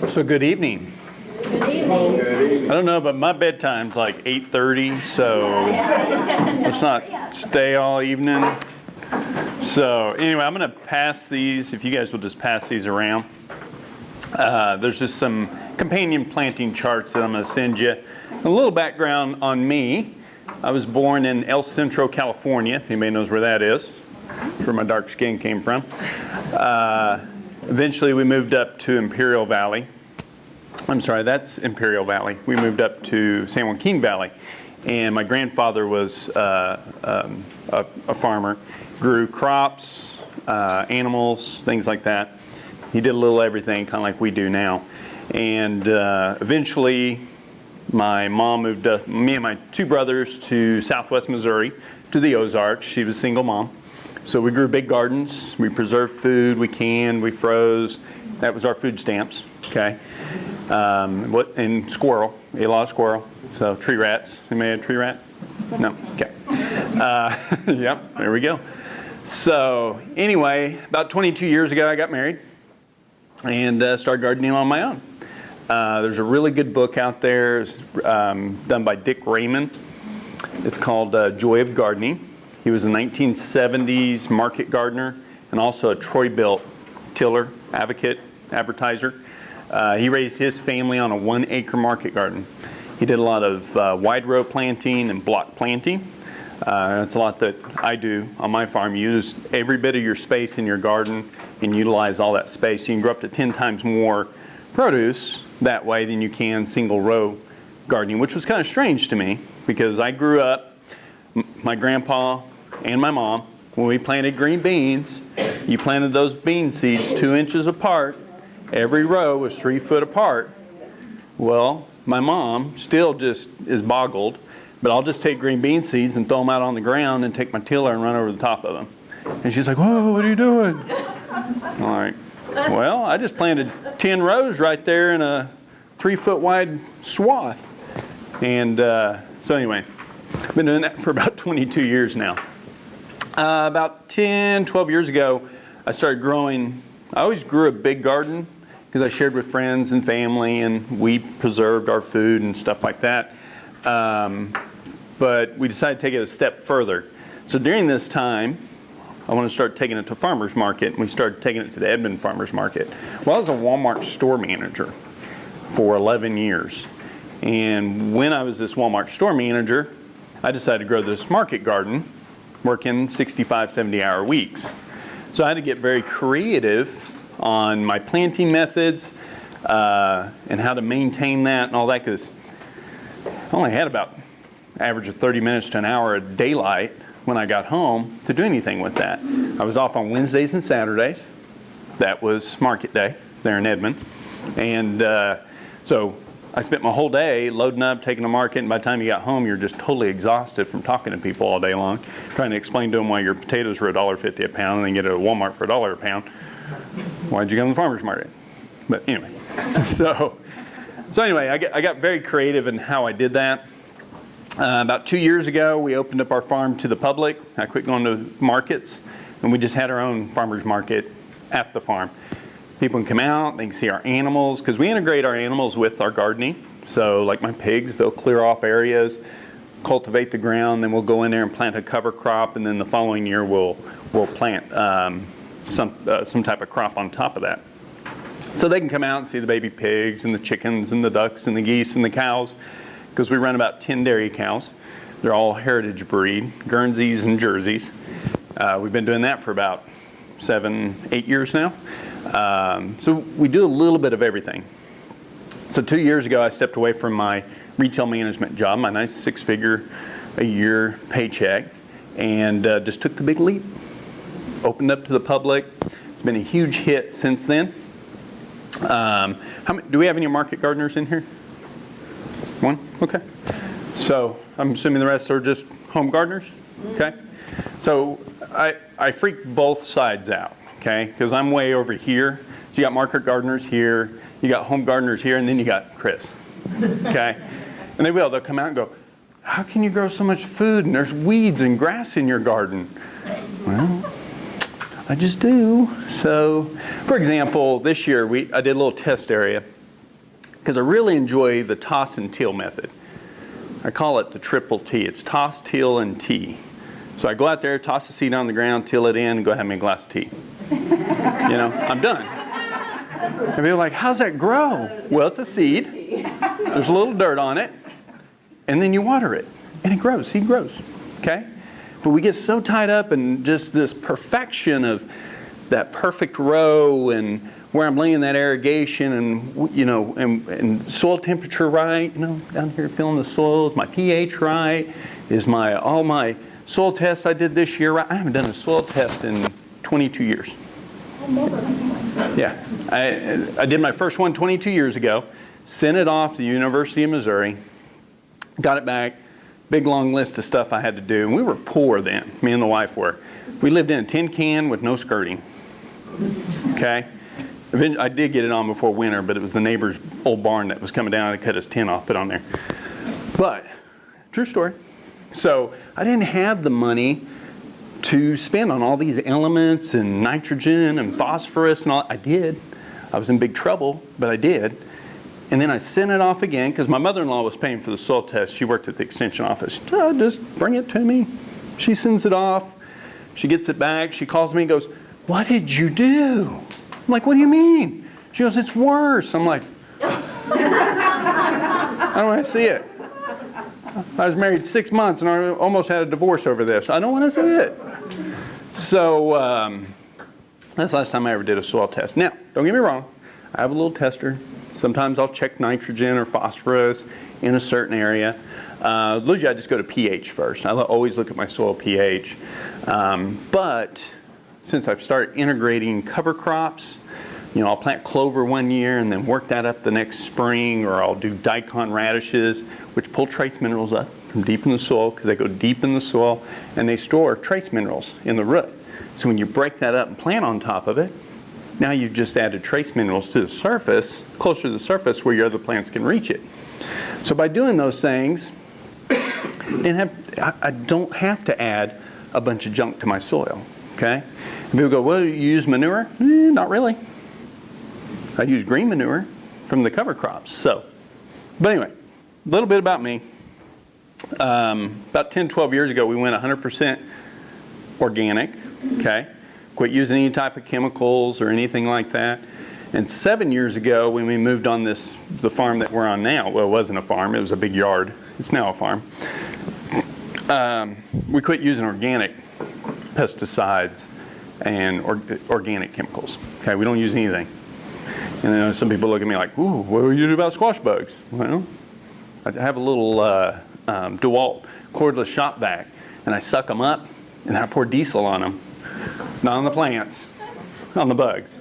So good evening. Good evening. I don't know, but my bedtime's like 8:30, so let's not stay all evening. So anyway, I'm going to pass these, if you guys will just pass these around. There's just some companion planting charts that I'm going to send you. A little background on me. I was born in El Centro, California, if anybody knows where that is. That's where my dark skin came from. Eventually we moved up to Imperial Valley. I'm sorry, that's Imperial Valley. We moved up to San Joaquin Valley. And my grandfather was a farmer, grew crops, animals, things like that. He did a little everything, kind of like we do now. And eventually, my mom moved me and my two brothers to Southwest Missouri, to the Ozarks. She was a single mom. So we grew big gardens. We preserved food. We canned. We froze. That was our food stamps. Okay. And squirrel. We ate a lot of squirrel. So tree rats. Anybody had a tree rat? No. Okay. Yep. There we go. So anyway, about 22 years ago, I got married and started gardening on my own. There's a really good book out there. It's done by Dick Raymond. It's called Joy of Gardening. He was a 1970s market gardener and also a Troy-built tiller, advocate, advertiser. He raised his family on a 1-acre market garden. He did a lot of wide row planting and block planting. That's a lot that I do on my farm. You use every bit of your space in your garden and utilize all that space. You can grow up to 10 times more produce that way than you can single row gardening, which was kind of strange to me because I grew up, my grandpa and my mom, when we planted green beans, you planted those bean seeds 2 inches apart. Every row was 3 foot apart. Well, my mom still just is boggled, but I'll just take green bean seeds and throw them out on the ground and take my tiller and run over the top of them. And she's like, "Whoa, what are you doing?" I'm like, "Well, I just planted 10 rows right there in a 3 foot wide swath." And so anyway, I've been doing that for about 22 years now. About 10, 12 years ago, I started growing. I always grew a big garden because I shared with friends and family, and we preserved our food and stuff like that. But we decided to take it a step further. So during this time, I want to start taking it to farmers market, and we started taking it to the Edmond Farmers Market. Well, I was a Walmart store manager for 11 years. And when I was this Walmart store manager, I decided to grow this market garden, working 65, 70-hour weeks. So I had to get very creative on my planting methods and how to maintain that and all that, because I only had about average of 30 minutes to an hour of daylight when I got home to do anything with that. I was off on Wednesdays and Saturdays. That was market day there in Edmond. And so I spent my whole day loading up, taking to market, and by the time you got home, you're just totally exhausted from talking to people all day long, trying to explain to them why your potatoes were $1.50 a pound and then get it at Walmart for $1 a pound. Why'd you go to the farmer's market? But anyway, so anyway, I got very creative in how I did that. About 2 years ago, we opened up our farm to the public. I quit going to markets, and we just had our own farmer's market at the farm. People can come out, they can see our animals, because we integrate our animals with our gardening. So like my pigs, they'll clear off areas, cultivate the ground, then we'll go in there and plant a cover crop, and then the following year we'll plant some type of crop on top of that. So they can come out and see the baby pigs and the chickens and the ducks and the geese and the cows, because we run about 10 dairy cows. They're all heritage breed, Guernseys and Jerseys. We've been doing that for about 7, 8 years now. So we do a little bit of everything. So 2 years ago, I stepped away from my retail management job, my nice 6-figure a year paycheck, and just took the big leap. Opened up to the public. It's been a huge hit since then. Do we have any market gardeners in here? One? Okay. So I'm assuming the rest are just home gardeners? Okay. So I freak both sides out, okay? Because I'm way over here. So you got market gardeners here, you got home gardeners here, and then you got Chris, okay? And they'll come out and go, "How can you grow so much food and there's weeds and grass in your garden?" Well, I just do. So, for example, this year I did a little test area because I really enjoy the toss and till method. I call it the triple T. It's toss, till, and tea. So I go out there, toss the seed on the ground, till it in, and go have me a glass of tea. I'm done. And people are like, how's that grow? Well, it's a seed. There's a little dirt on it. And then you water it. And it grows. Seed grows. Okay? But we get so tied up in just this perfection of that perfect row and where I'm laying that irrigation and, and soil temperature right. Down here feeling the soil. Is my pH right? Is all my soil tests I did this year right? I haven't done a soil test in 22 years. Yeah, I did my first one 22 years ago, sent it off to the University of Missouri, got it back, big long list of stuff I had to do, and we were poor then, me and the wife were. We lived in a tin can with no skirting, okay? I did get it on before winter, but it was the neighbor's old barn that was coming down and cut his tin off, put on there. But, true story. So, I didn't have the money to spend on all these elements and nitrogen and phosphorus and all. I did. I was in big trouble, but I did. And then I sent it off again because my mother-in-law was paying for the soil test. She worked at the extension office. She said, oh, just bring it to me. She sends it off. She gets it back. She calls me and goes, what did you do? I'm like, what do you mean? She goes, it's worse. I'm like, I don't want to see it. I was married 6 months and I almost had a divorce over this. I don't want to see it. So that's the last time I ever did a soil test. Now, don't get me wrong. I have a little tester. Sometimes I'll check nitrogen or phosphorus in a certain area. Usually I just go to pH first. I always look at my soil pH. But since I've started integrating cover crops, I'll plant clover one year and then work that up the next spring, or I'll do daikon radishes, which pull trace minerals up from deep in the soil because they go deep in the soil and they store trace minerals in the root. So when you break that up and plant on top of it, now you've just added trace minerals to the surface, closer to the surface where your other plants can reach it. So by doing those things, I don't have to add a bunch of junk to my soil. Okay? And people go, well, you use manure? Not really. I use green manure from the cover crops. But anyway, a little bit about me. About 10, 12 years ago, we went 100% organic. Okay? Quit using any type of chemicals or anything like that. And 7 years ago, when we moved on the farm that we're on now, well, it wasn't a farm, it was a big yard. It's now a farm. We quit using organic pesticides and organic chemicals. Okay, we don't use anything. And then some people look at me like, ooh, what do you do about squash bugs? Well, I have a little DeWalt cordless shop vac, and I suck them up, and then I pour diesel on them. Not on the plants, on the bugs.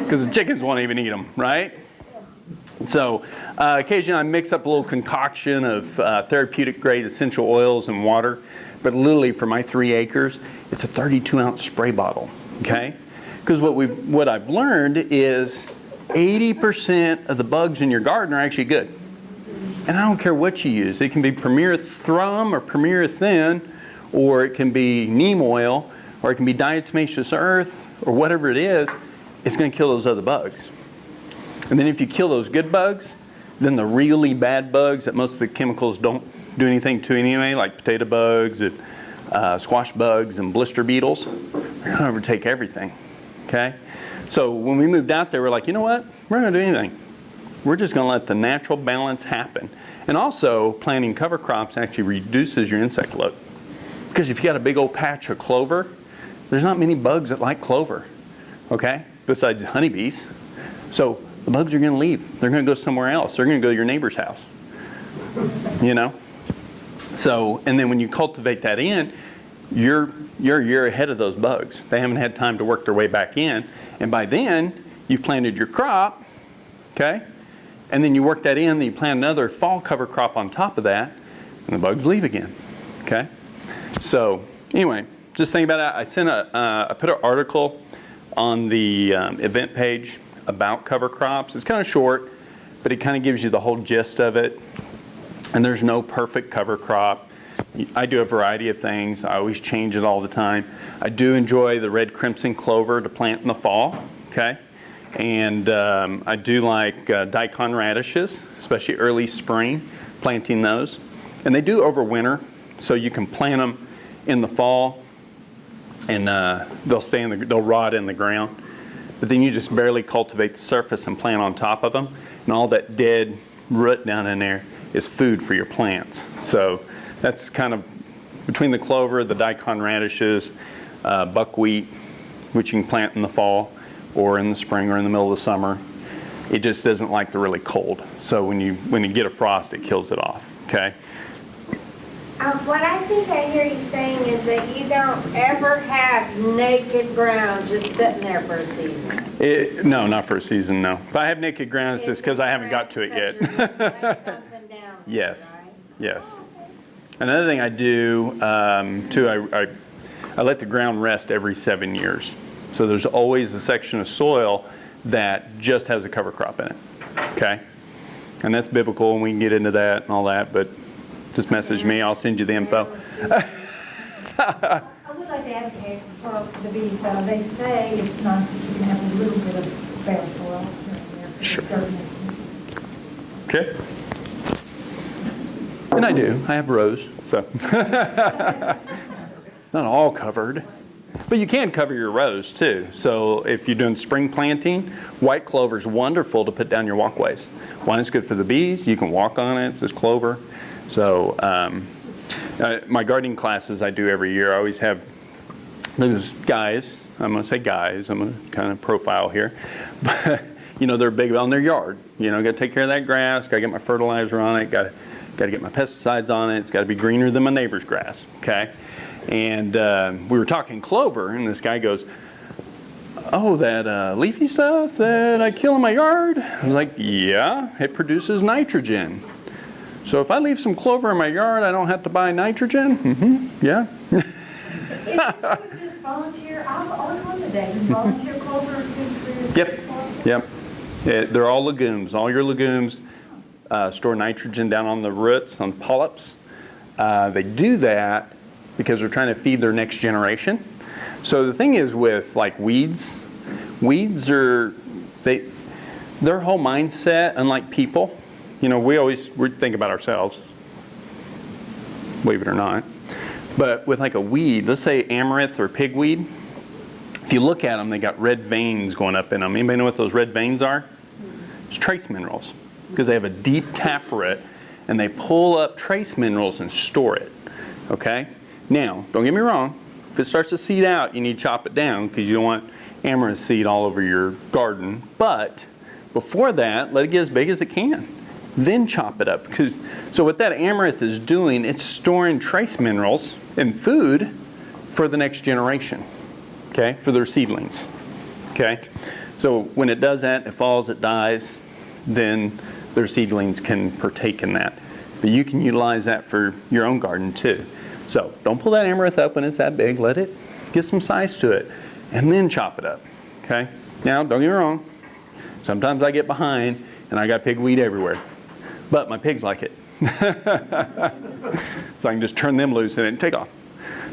Because the chickens won't even eat them, right? So occasionally I mix up a little concoction of therapeutic grade essential oils and water. But literally for my 3 acres, it's a 32-ounce spray bottle, okay? Because what I've learned is 80% of the bugs in your garden are actually good. And I don't care what you use. It can be Premier Thrum or Premier Thin, or it can be neem oil, or it can be diatomaceous earth, or whatever it is. It's going to kill those other bugs. And then if you kill those good bugs, then the really bad bugs that most of the chemicals don't do anything to anyway, like potato bugs and squash bugs and blister beetles, they're going to overtake everything. Okay? So when we moved out there, we're like, you know what? We're not going to do anything. We're just going to let the natural balance happen. And also, planting cover crops actually reduces your insect load. Because if you got a big old patch of clover, there's not many bugs that like clover. Okay? Besides honeybees. So the bugs are going to leave. They're going to go somewhere else. They're going to go to your neighbor's house. So, and then when you cultivate that in, you're a year ahead of those bugs. They haven't had time to work their way back in. And by then, you've planted your crop, okay? And then you work that in, then you plant another fall cover crop on top of that, and the bugs leave again, okay? So, anyway, just think about it. I put an article on the event page about cover crops. It's kind of short, but it kind of gives you the whole gist of it. And there's no perfect cover crop. I do a variety of things. I always change it all the time. I do enjoy the red crimson clover to plant in the fall, okay? And I do like daikon radishes, especially early spring, planting those. And they do overwinter, so you can plant them in the fall, and they'll rot in the ground. But then you just barely cultivate the surface and plant on top of them, and all that dead root down in there is food for your plants. So that's kind of between the clover, the daikon radishes, buckwheat, which you can plant in the fall or in the spring or in the middle of the summer. It just doesn't like the really cold. So when you get a frost, it kills it off. Okay. What I think I hear you saying is that you don't ever have naked ground just sitting there for a season. No, not for a season, no. If I have naked ground, it's just because I haven't got to it yet. Yes, yes. Another thing I do, too, I let the ground rest every 7 years. So there's always a section of soil that just has a cover crop in it, okay? And that's biblical, and we can get into that and all that, but just message me, I'll send you the info. I would like to advocate for the bees, though. They say it's nice that you can have a little bit of bare soil here and there. Sure. Okay. And I do. I have rows, so. It's not all covered. But you can cover your rows, too. So if you're doing spring planting, white clover is wonderful to put down your walkways. One, it's good for the bees. You can walk on it. It's just clover. So my gardening classes I do every year, I always have those guys, I'm going to say guys, I'm going to kind of profile here, but they're big on their yard. Got to take care of that grass, got to get my fertilizer on it, got to get my pesticides on it, it's got to be greener than my neighbor's grass, okay? And we were talking clover, and this guy goes, oh, that leafy stuff that I kill in my yard? I was like, yeah, it produces nitrogen. So if I leave some clover in my yard, I don't have to buy nitrogen? Mm-hmm. Yeah. If you would just volunteer, I've always wanted that. Just volunteer clover is good for your Yep. They're all legumes. All your legumes store nitrogen down on the roots, on polyps. They do that because they're trying to feed their next generation. So the thing is with like weeds are, their whole mindset, unlike people, we think about ourselves, believe it or not. But with like a weed, let's say amaranth or pigweed, if you look at them, they got red veins going up in them. Anybody know what those red veins are? It's trace minerals, because they have a deep taproot, and they pull up trace minerals and store it, okay? Now, don't get me wrong, if it starts to seed out, you need to chop it down, because you don't want amaranth seed all over your garden. But before that, let it get as big as it can. Then chop it up. So what that amaranth is doing, it's storing trace minerals and food for the next generation, okay, for their seedlings, okay? So when it does that, it falls, it dies, then their seedlings can partake in that. But you can utilize that for your own garden too. So don't pull that amaranth up when it's that big. Let it get some size to it, and then chop it up, okay? Now, don't get me wrong. Sometimes I get behind, and I got pigweed everywhere. But my pigs like it. So I can just turn them loose and take off.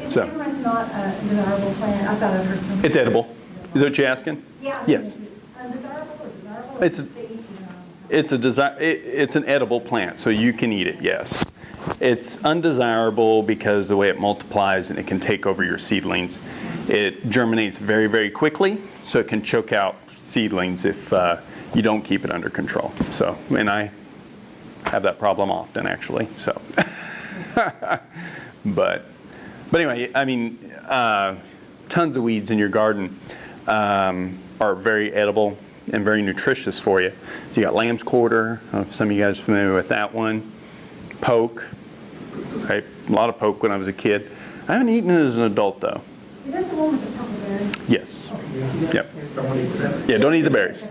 Is amaranth not a desirable plant? I thought I heard something. It's edible. Is that what you're asking? Yeah. Yes. Undesirable or desirable? It's an edible plant, so you can eat it, yes. It's undesirable because the way it multiplies and it can take over your seedlings. It germinates very, very quickly, so it can choke out seedlings if you don't keep it under control. So, and I have that problem often, actually. So, but anyway, I mean, tons of weeds in your garden are very edible and very nutritious for you. So you got lamb's quarter. I don't know if some of you guys are familiar with that one. Poke, right? A lot of poke when I was a kid. I haven't eaten it as an adult though. Is that the one with the purple berries? Yes. Yep. Yeah, don't eat the berries.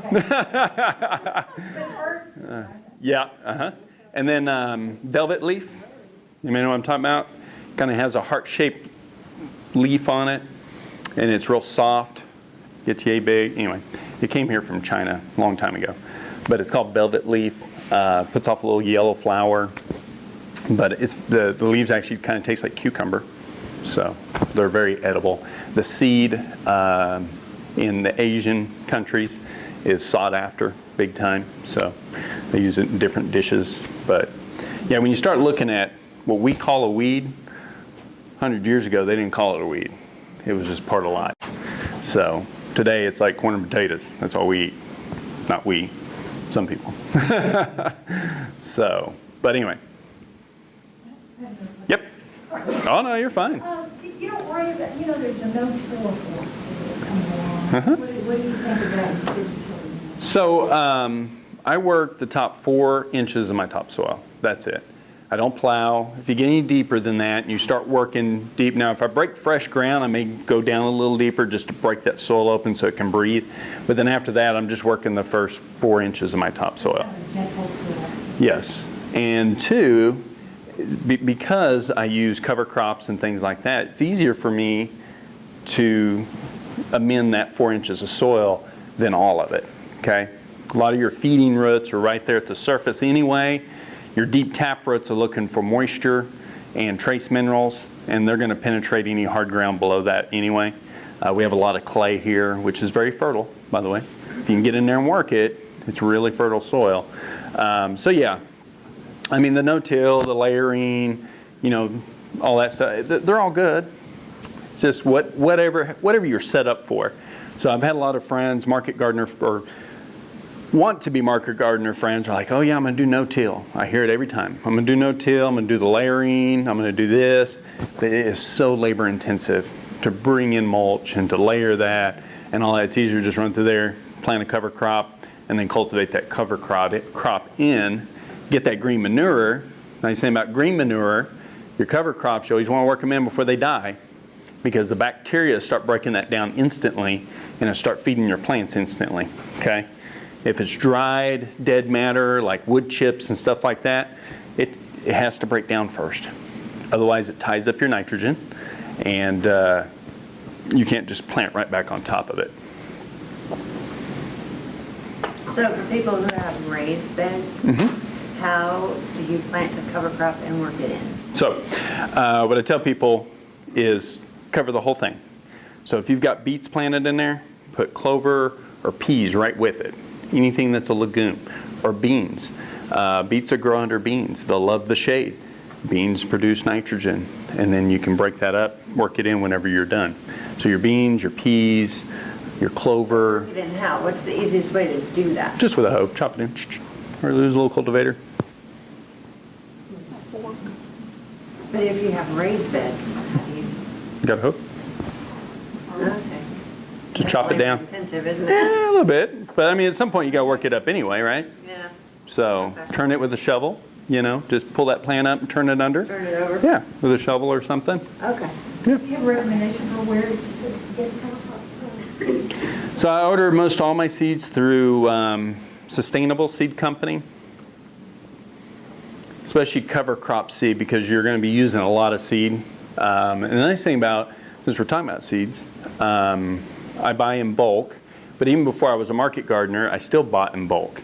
Yeah. Uh-huh. And then Velvetleaf. You may know what I'm talking about. Kind of has a heart-shaped leaf on it, and it's real soft. Gets yay big. Anyway, it came here from China a long time ago, but it's called Velvetleaf. Puts off a little yellow flower, but it's the leaves actually kind of taste like cucumber, so they're very edible. The seed in the Asian countries is sought after big time. So they use it in different dishes. But yeah, when you start looking at what we call a weed, 100 years ago, they didn't call it a weed. It was just part of life. So today it's like corn and potatoes. That's all we eat. Not we, some people. So, but anyway. Yep. Oh, no, you're fine. You don't worry about, there's a no-till force coming along. What do you think of that? So I work the top 4 inches of my topsoil. That's it. I don't plow. If you get any deeper than that and you start working deep, now if I break fresh ground, I may go down a little deeper just to break that soil open so it can breathe. But then after that, I'm just working the first 4 inches of my topsoil. Yes. And 2, because I use cover crops and things like that, it's easier for me to amend that 4 inches of soil than all of it, okay? A lot of your feeding roots are right there at the surface anyway. Your deep tap roots are looking for moisture and trace minerals, and they're going to penetrate any hard ground below that anyway. We have a lot of clay here, which is very fertile, by the way. If you can get in there and work it, it's really fertile soil. So yeah, I mean the no-till, the layering, all that stuff, they're all good. It's just whatever you're set up for. So I've had a lot of friends, market gardener, or want to be market gardener friends are like, oh yeah, I'm going to do no-till. I hear it every time. I'm going to do no-till, I'm going to do the layering, I'm going to do this. But it is so labor intensive to bring in mulch and to layer that and all that. It's easier to just run through there, plant a cover crop, and then cultivate that cover crop in, get that green manure. Nice thing about green manure, your cover crops, you always want to work them in before they die because the bacteria start breaking that down instantly and it'll start feeding your plants instantly, okay? If it's dried, dead matter, like wood chips and stuff like that, it has to break down first. Otherwise, it ties up your nitrogen, and you can't just plant right back on top of it. So for people who have raised beds, how do you plant the cover crop and work it in? So what I tell people is cover the whole thing. So if you've got beets planted in there, put clover or peas right with it. Anything that's a legume, or beans. Beets will grow under beans. They'll love the shade. Beans produce nitrogen, and then you can break that up, work it in whenever you're done. So your beans, your peas, your clover. Then how? What's the easiest way to do that? Just with a hoe, chop it in, or use a little cultivator. But if you have raised beds, how do you? You got a hoe? Okay. Just chop it down. Intensive, isn't it? Yeah, a little bit. But I mean, at some point you got to work it up anyway, right? Yeah. So turn it with a shovel, just pull that plant up and turn it under. Turn it over? Yeah, with a shovel or something. Okay. Do you have a recommendation for where to get cover crops? So I order most all my seeds through Sustainable Seed Company, especially cover crop seed because you're going to be using a lot of seed. And the nice thing about, since we're talking about seeds, I buy in bulk, but even before I was a market gardener, I still bought in bulk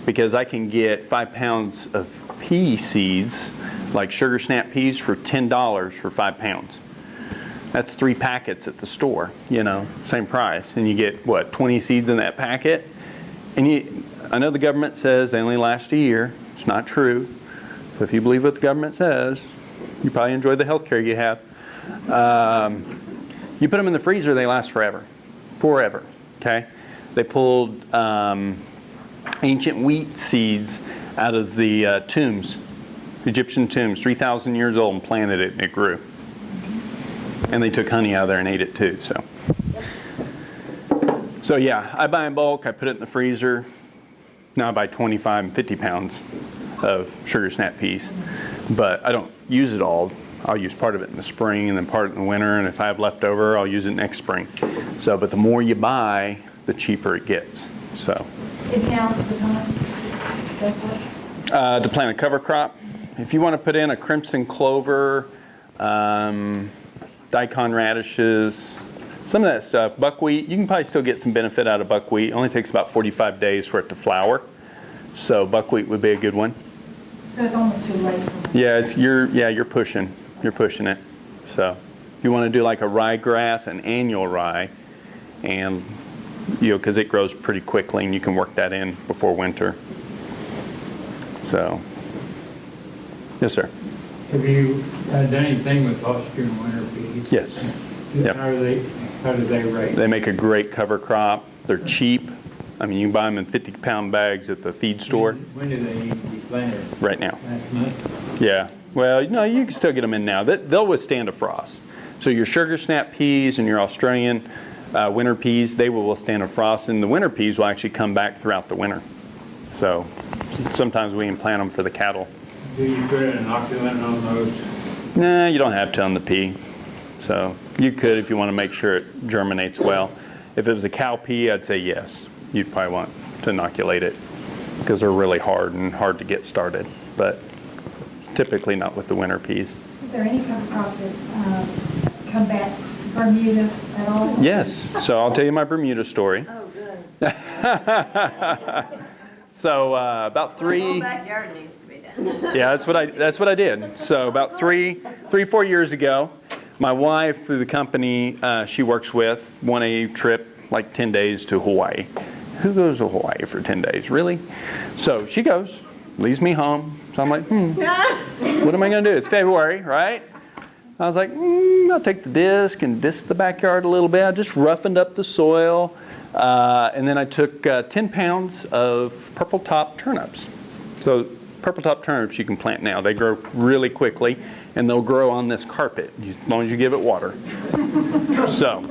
because I can get 5 pounds of pea seeds, like sugar snap peas, for $10 for 5 pounds. That's 3 packets at the store, same price. And you get, 20 seeds in that packet? And I know the government says they only last a year. It's not true. So if you believe what the government says, you probably enjoy the health care you have. You put them in the freezer, they last forever. Forever, okay? They pulled ancient wheat seeds out of the tombs, Egyptian tombs, 3,000 years old, and planted it, and it grew. And they took honey out of there and ate it too, So yeah, I buy in bulk, I put it in the freezer. Now I buy 25 and 50 pounds of sugar snap peas. But I don't use it all. I'll use part of it in the spring and then part of it in the winter, and if I have leftover, I'll use it next spring. So, but the more you buy, the cheaper it gets. So. Is now the time? To plant a cover crop, if you want to put in a crimson clover, daikon radishes, some of that stuff, buckwheat, you can probably still get some benefit out of buckwheat. It only takes about 45 days for it to flower. So buckwheat would be a good one. So it's almost too late. You're pushing. You're pushing it. So if you want to do like a ryegrass, an annual rye, and because it grows pretty quickly and you can work that in before winter. So, yes, sir. Have you done anything with Austrian winter peas? Yes. Yep. How do they rate? They make a great cover crop. They're cheap. I mean, you can buy them in 50-pound bags at the feed store. When do they need to be planted? Right now. Last month? Yeah. Well, no, you can still get them in now. They'll withstand a frost. So your sugar snap peas and your Australian winter peas, they will withstand a frost, and the winter peas will actually come back throughout the winter. So sometimes we can plant them for the cattle. Do you put an inoculant on those? Nah, you don't have to on the pea. So you could if you want to make sure it germinates well. If it was a cow pea, I'd say yes. You'd probably want to inoculate it because they're really hard and hard to get started. But typically not with the winter peas. Is there any kind of crop that combats Bermuda at all? Yes. So I'll tell you my Bermuda story. Oh, good. So about The whole backyard needs to be done. Yeah, that's what I did. So about 4 years ago, my wife, through the company she works with, won a trip like 10 days to Hawaii. Who goes to Hawaii for 10 days, really? So she goes, leaves me home. So I'm like, what am I going to do? It's February, right? I was like, I'll take the disc and disc the backyard a little bit. I just roughened up the soil. And then I took 10 pounds of purple top turnips. So purple top turnips you can plant now. They grow really quickly, and they'll grow on this carpet as long as you give it water. So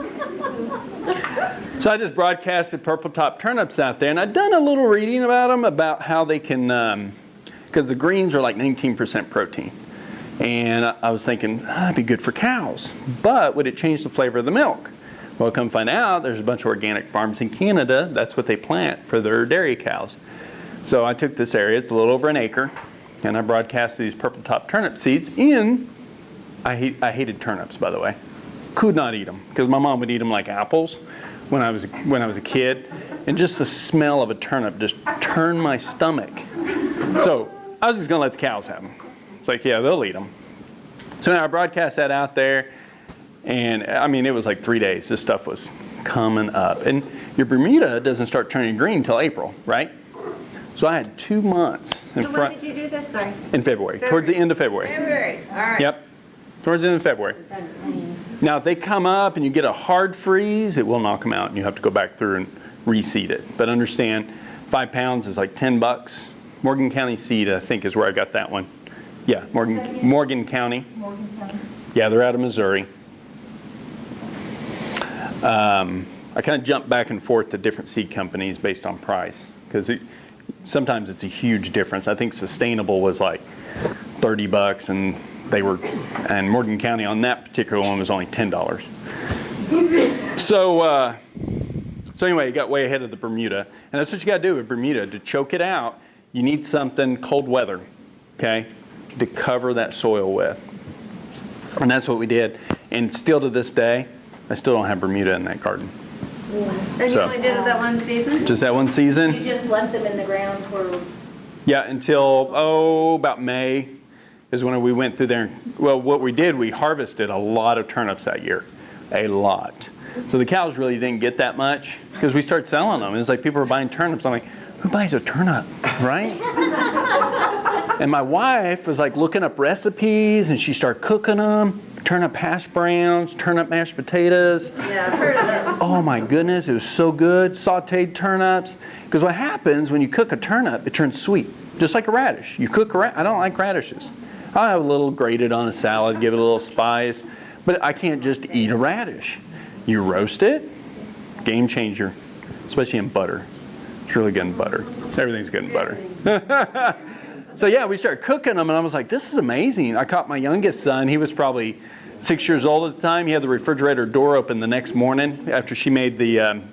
I just broadcasted purple top turnips out there, and I'd done a little reading about them, about how they can, because the greens are like 19% protein. And I was thinking, that'd be good for cows. But would it change the flavor of the milk? Well, come find out, there's a bunch of organic farms in Canada. That's what they plant for their dairy cows. So I took this area, it's a little over an acre, and I broadcasted these purple top turnip seeds in. I hated turnips, by the way. Could not eat them, because my mom would eat them like apples when I was a kid. And just the smell of a turnip just turned my stomach. So I was just going to let the cows have them. It's like, yeah, they'll eat them. So now I broadcast that out there. And I mean, it was like 3 days. This stuff was coming up. And your Bermuda doesn't start turning green until April, right? So I had 2 months in So front. when did you do this? Sorry. In February, towards the end of February. February, all right. Yep, towards the end of February. Now, if they come up and you get a hard freeze, it will knock them out, and you have to go back through and reseed it. But understand, 5 pounds is like $10. Morgan County seed, I think, is where I got that one. Yeah, Morgan County. Morgan County. Yeah, they're out of Missouri. I kind of jump back and forth to different seed companies based on price, because sometimes it's a huge difference. I think Sustainable was like $30, and Morgan County on that particular one was only $10. So anyway, you got way ahead of the Bermuda, and that's what you got to do with Bermuda. To choke it out, you need something cold weather, okay, to cover that soil with. And that's what we did. And still to this day, I still don't have Bermuda in that garden. And you only did it that one season? Just that one season? You just left them in the ground for... Yeah, until, about May is when we went through there. Well, what we did, we harvested a lot of turnips that year. A lot. So the cows really didn't get that much because we started selling them. It's like people were buying turnips. I'm like, who buys a turnip, right? And my wife was like looking up recipes, and she started cooking them. Turnip hash browns, turnip mashed potatoes. Yeah, I've heard of those. Oh my goodness, it was so good. Sauteed turnips. Because what happens when you cook a turnip, it turns sweet, just like a radish. You cook I don't like radishes. I'll have a little grated on a salad, give it a little spice, but I can't just eat a radish. You roast it, game changer, especially in butter. It's really good in butter. Everything's good in butter. So yeah, we started cooking them, and I was like, this is amazing. I caught my youngest son. He was probably 6 years old at the time. He had the refrigerator door open the next morning after she made the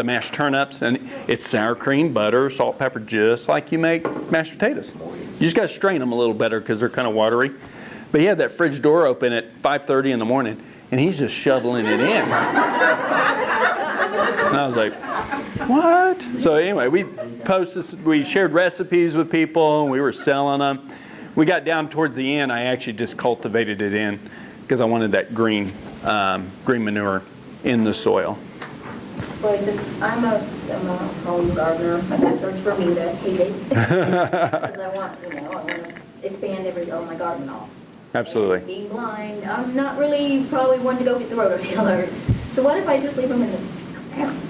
mashed turnips. And it's sour cream, butter, salt, pepper, just like you make mashed potatoes. You just got to strain them a little better because they're kind of watery. But he had that fridge door open at 5:30 in the morning, and he's just shoveling it in. And I was like, what? So anyway, we shared recipes with people, and we were selling them. We got down towards the end, I actually just cultivated it in because I wanted that green manure in the soil. Well, I'm a home gardener. My backyard's Bermuda, hate it. Because I want to expand all my garden off. Absolutely. And being blind, I'm not really probably one to go get the rototiller. So what if I just leave them in the ground?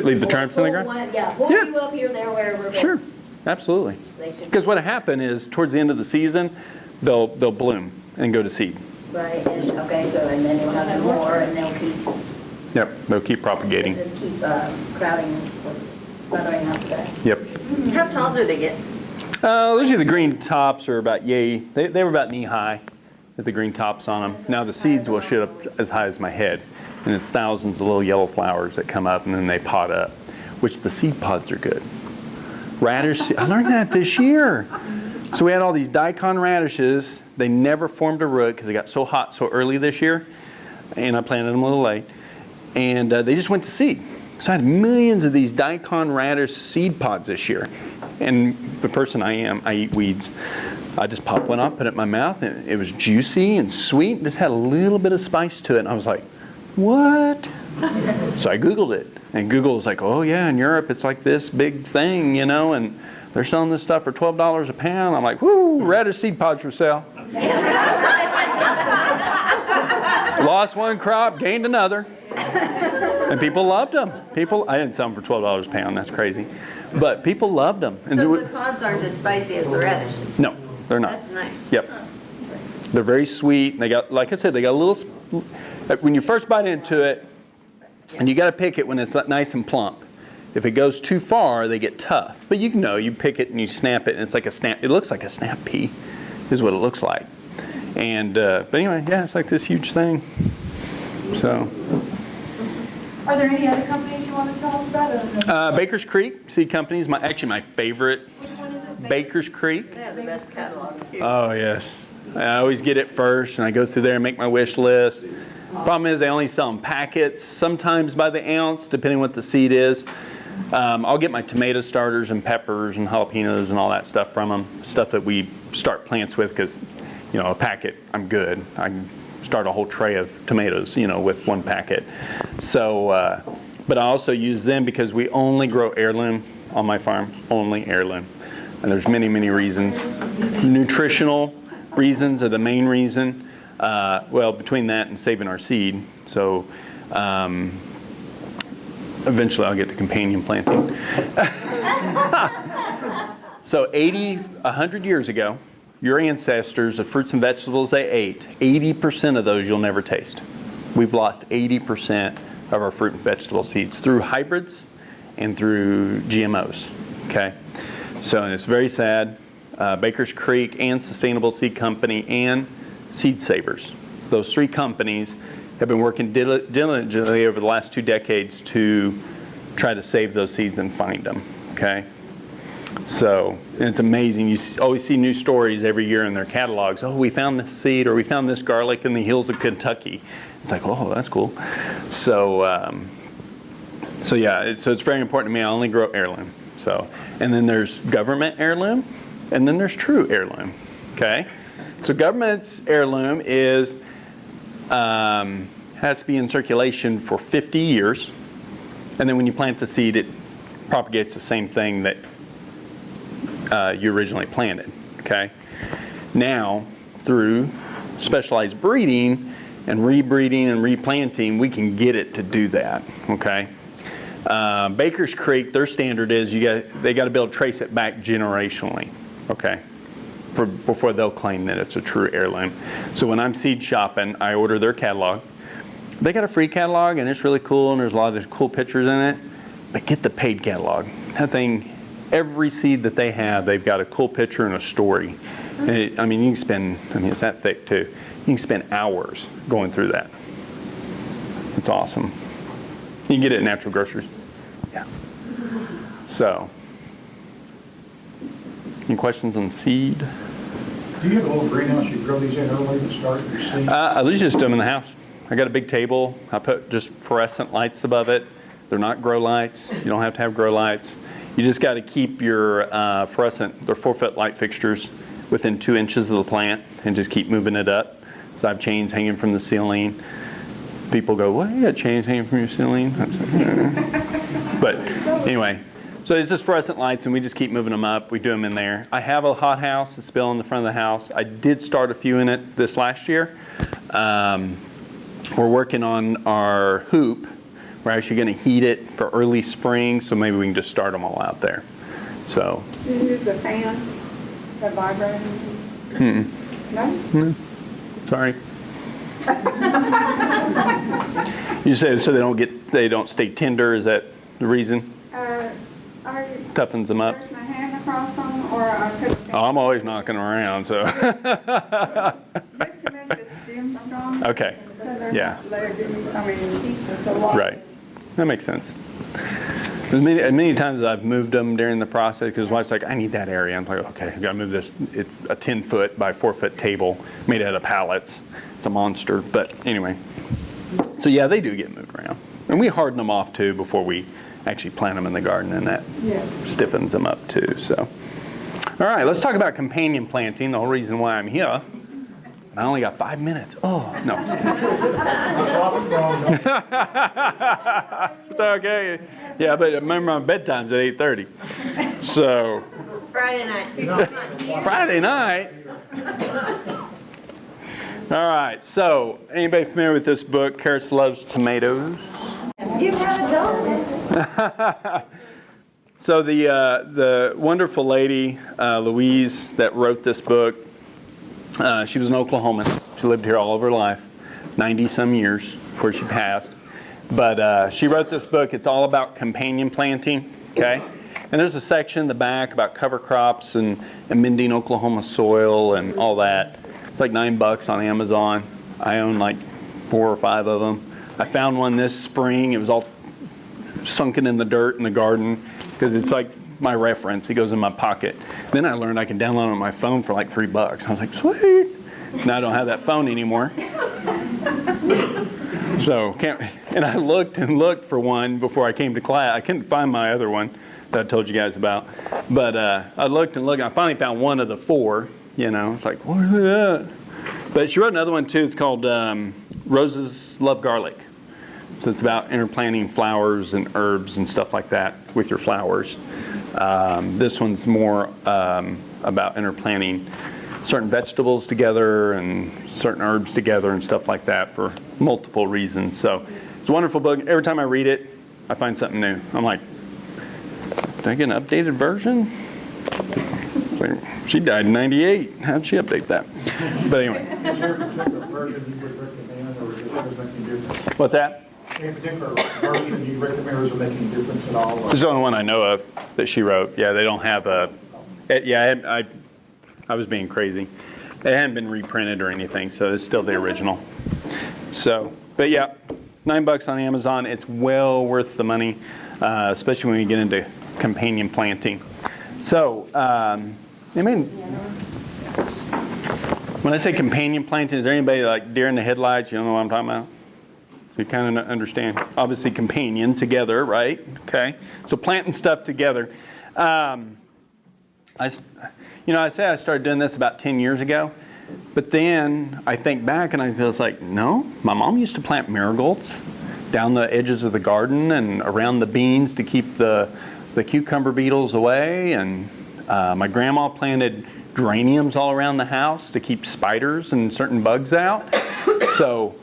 Leave the turnips in the ground? Yeah, hold you up here, there, wherever. but Sure, absolutely. they should- Because what happened is towards the end of the season, they'll bloom and go to seed. Right, and, okay, so, and then you'll have some more, and they'll keep, Yep, they'll keep propagating. just keep crowding, smothering out the. Yep. How tall do they get? Usually the green tops are about yay. They were about knee high with the green tops on them. Now the seeds will shoot up as high as my head. And it's thousands of little yellow flowers that come up and then they pot up, which the seed pods are good. Radish, I learned that this year. So we had all these daikon radishes. They never formed a root because they got so hot so early this year. And I planted them a little late. And they just went to seed. So I had millions of these daikon radish seed pods this year. And the person I am, I eat weeds. I just popped one off, put it in my mouth, and it was juicy and sweet. Just had a little bit of spice to it. And I was like, what? So I Googled it. And Google was like, oh yeah, in Europe it's like this big thing, and they're selling this stuff for $12 a pound. I'm like, whoo, radish seed pods for sale. Lost one crop, gained another. And people loved them. I didn't sell them for $12 a pound, that's crazy. But people loved them. And So the pods aren't as spicy as the radishes? no, they're not. That's nice. Yep. They're very sweet. They got, like I said, they got a little, when you first bite into it, and you got to pick it when it's nice and plump. If it goes too far, they get tough. But you pick it and you snap it, and it's like a snap. It looks like a snap pea, is what it looks like. And but anyway, yeah, it's like this huge thing. So. Are there any other companies you want to tell us about? Baker's Creek Seed Company is actually my favorite. Which one is it? Baker's Creek. They have the best catalog too. Oh yes, I always get it first, and I go through there and make my wish list. Problem is, they only sell them packets, sometimes by the ounce, depending what the seed is. I'll get my tomato starters and peppers and jalapenos and all that stuff from them. Stuff that we start plants with, because a packet, I'm good. I can start a whole tray of tomatoes, with one packet. So, but I also use them because we only grow heirloom on my farm, only heirloom. And there's many, many reasons. Nutritional reasons are the main reason. Well, between that and saving our seed. So, eventually I'll get to companion planting. So 100 years ago, your ancestors, the fruits and vegetables they ate, 80% of those you'll never taste. We've lost 80% of our fruit and vegetable seeds through hybrids and through GMOs, okay? So, and it's very sad. Baker's Creek and Sustainable Seed Company and Seed Savers. Those three companies have been working diligently over the last 2 decades to try to save those seeds and find them, okay? So, and it's amazing. You always see new stories every year in their catalogs. Oh, we found this seed, or we found this garlic in the hills of Kentucky. It's like, oh, that's cool. So, so yeah, so it's very important to me. I only grow heirloom. So, and then there's government heirloom, and then there's true heirloom, okay? So government's heirloom is has to be in circulation for 50 years, and then when you plant the seed, it propagates the same thing that you originally planted, okay? Now, through specialized breeding and rebreeding and replanting, we can get it to do that, okay? Baker's Creek, their standard is they got to be able to trace it back generationally, okay? Before they'll claim that it's a true heirloom. So when I'm seed shopping, I order their catalog. They got a free catalog, and it's really cool, and there's a lot of cool pictures in it, but get the paid catalog. That thing, every seed that they have, they've got a cool picture and a story. And you can spend, it's that thick too. You can spend hours going through that. It's awesome. You can get it at natural grocers. Yeah. So, any questions on seed? Do you have a little greenhouse you grow these in early to start your seed? I usually just do them in the house. I got a big table. I put just fluorescent lights above it. They're not grow lights. You don't have to have grow lights. You just got to keep your fluorescent, they're 4-foot light fixtures within 2 inches of the plant, and just keep moving it up. So I have chains hanging from the ceiling. people go, well, you got to change anything from your ceiling? I'm saying, but anyway, so it's just fluorescent lights, and we just keep moving them up. We do them in there. I have a hothouse that's built in the front of the house. I did start a few in it this last year. We're working on our hoop. We're actually going to heat it for early spring, so maybe we can just start them all out there. So. Do you use the fan, the vibrator? No? Sorry. You said so they don't stay tender. Is that the reason? Are you Toughens them up. pushing a hand across them, or Oh, I'm always knocking around, so. just to make the stem strong? Okay. So they're Yeah. not it keeps us alive. Right. That makes sense. Many times I've moved them during the process because wife's like, I need that area. I'm like, okay, I've got to move this. It's a 10-foot by 4-foot table made out of pallets. It's a monster. But anyway. So yeah, they do get moved around. And we harden them off too before we actually plant them in the garden, and that stiffens them up too. So, all right, let's talk about companion planting, the whole reason why I'm here. I only got 5 minutes. Oh, no. It's okay. Yeah, but remember my bedtime's at 8:30. So. Friday night. Friday night? All right, so anybody familiar with this book, Carrots Loves Tomatoes? Give her a dog. So the wonderful lady, Louise, that wrote this book, she was an Oklahoman. She lived here all of her life, 90-some years before she passed. But she wrote this book. It's all about companion planting, okay? And there's a section in the back about cover crops and amending Oklahoma soil and all that. It's like $9 on Amazon. I own like 4 or 5 of them. I found one this spring. It was all sunken in the dirt in the garden because it's like my reference. It goes in my pocket. Then I learned I can download it on my phone for like $3. I was like, sweet. Now I don't have that phone anymore. So and I looked and looked for one before I came to class. I couldn't find my other one that I told you guys about. But I looked and looked, and I finally found one of the 4. You know, it's like, what is that? But she wrote another one too. It's called Roses Love Garlic. So it's about interplanting flowers and herbs and stuff like that with your flowers. This one's more about interplanting certain vegetables together and certain herbs together and stuff like that for multiple reasons. So it's a wonderful book. Every time I read it, I find something new. I'm like, did I get an updated version? She died in 98. How'd she update that? But anyway. Is there a particular version you would recommend, or does it make any difference? What's that? Any particular version you recommend, or does it make any difference at all? This is the only one I know of that she wrote. Yeah, they don't have a. I was being crazy. It hadn't been reprinted or anything, so it's still the original. So, but yeah, $9 on Amazon. It's well worth the money, especially when you get into companion planting. So, when I say companion planting, is there anybody like deer in the headlights? You don't know what I'm talking about? You kind of understand. Obviously, companion together, right? Okay. So planting stuff together. I say I started doing this about 10 years ago, but then I think back and I was like, no, my mom used to plant marigolds down the edges of the garden and around the beans to keep the cucumber beetles away, and my grandma planted geraniums all around the house to keep spiders and certain bugs out. So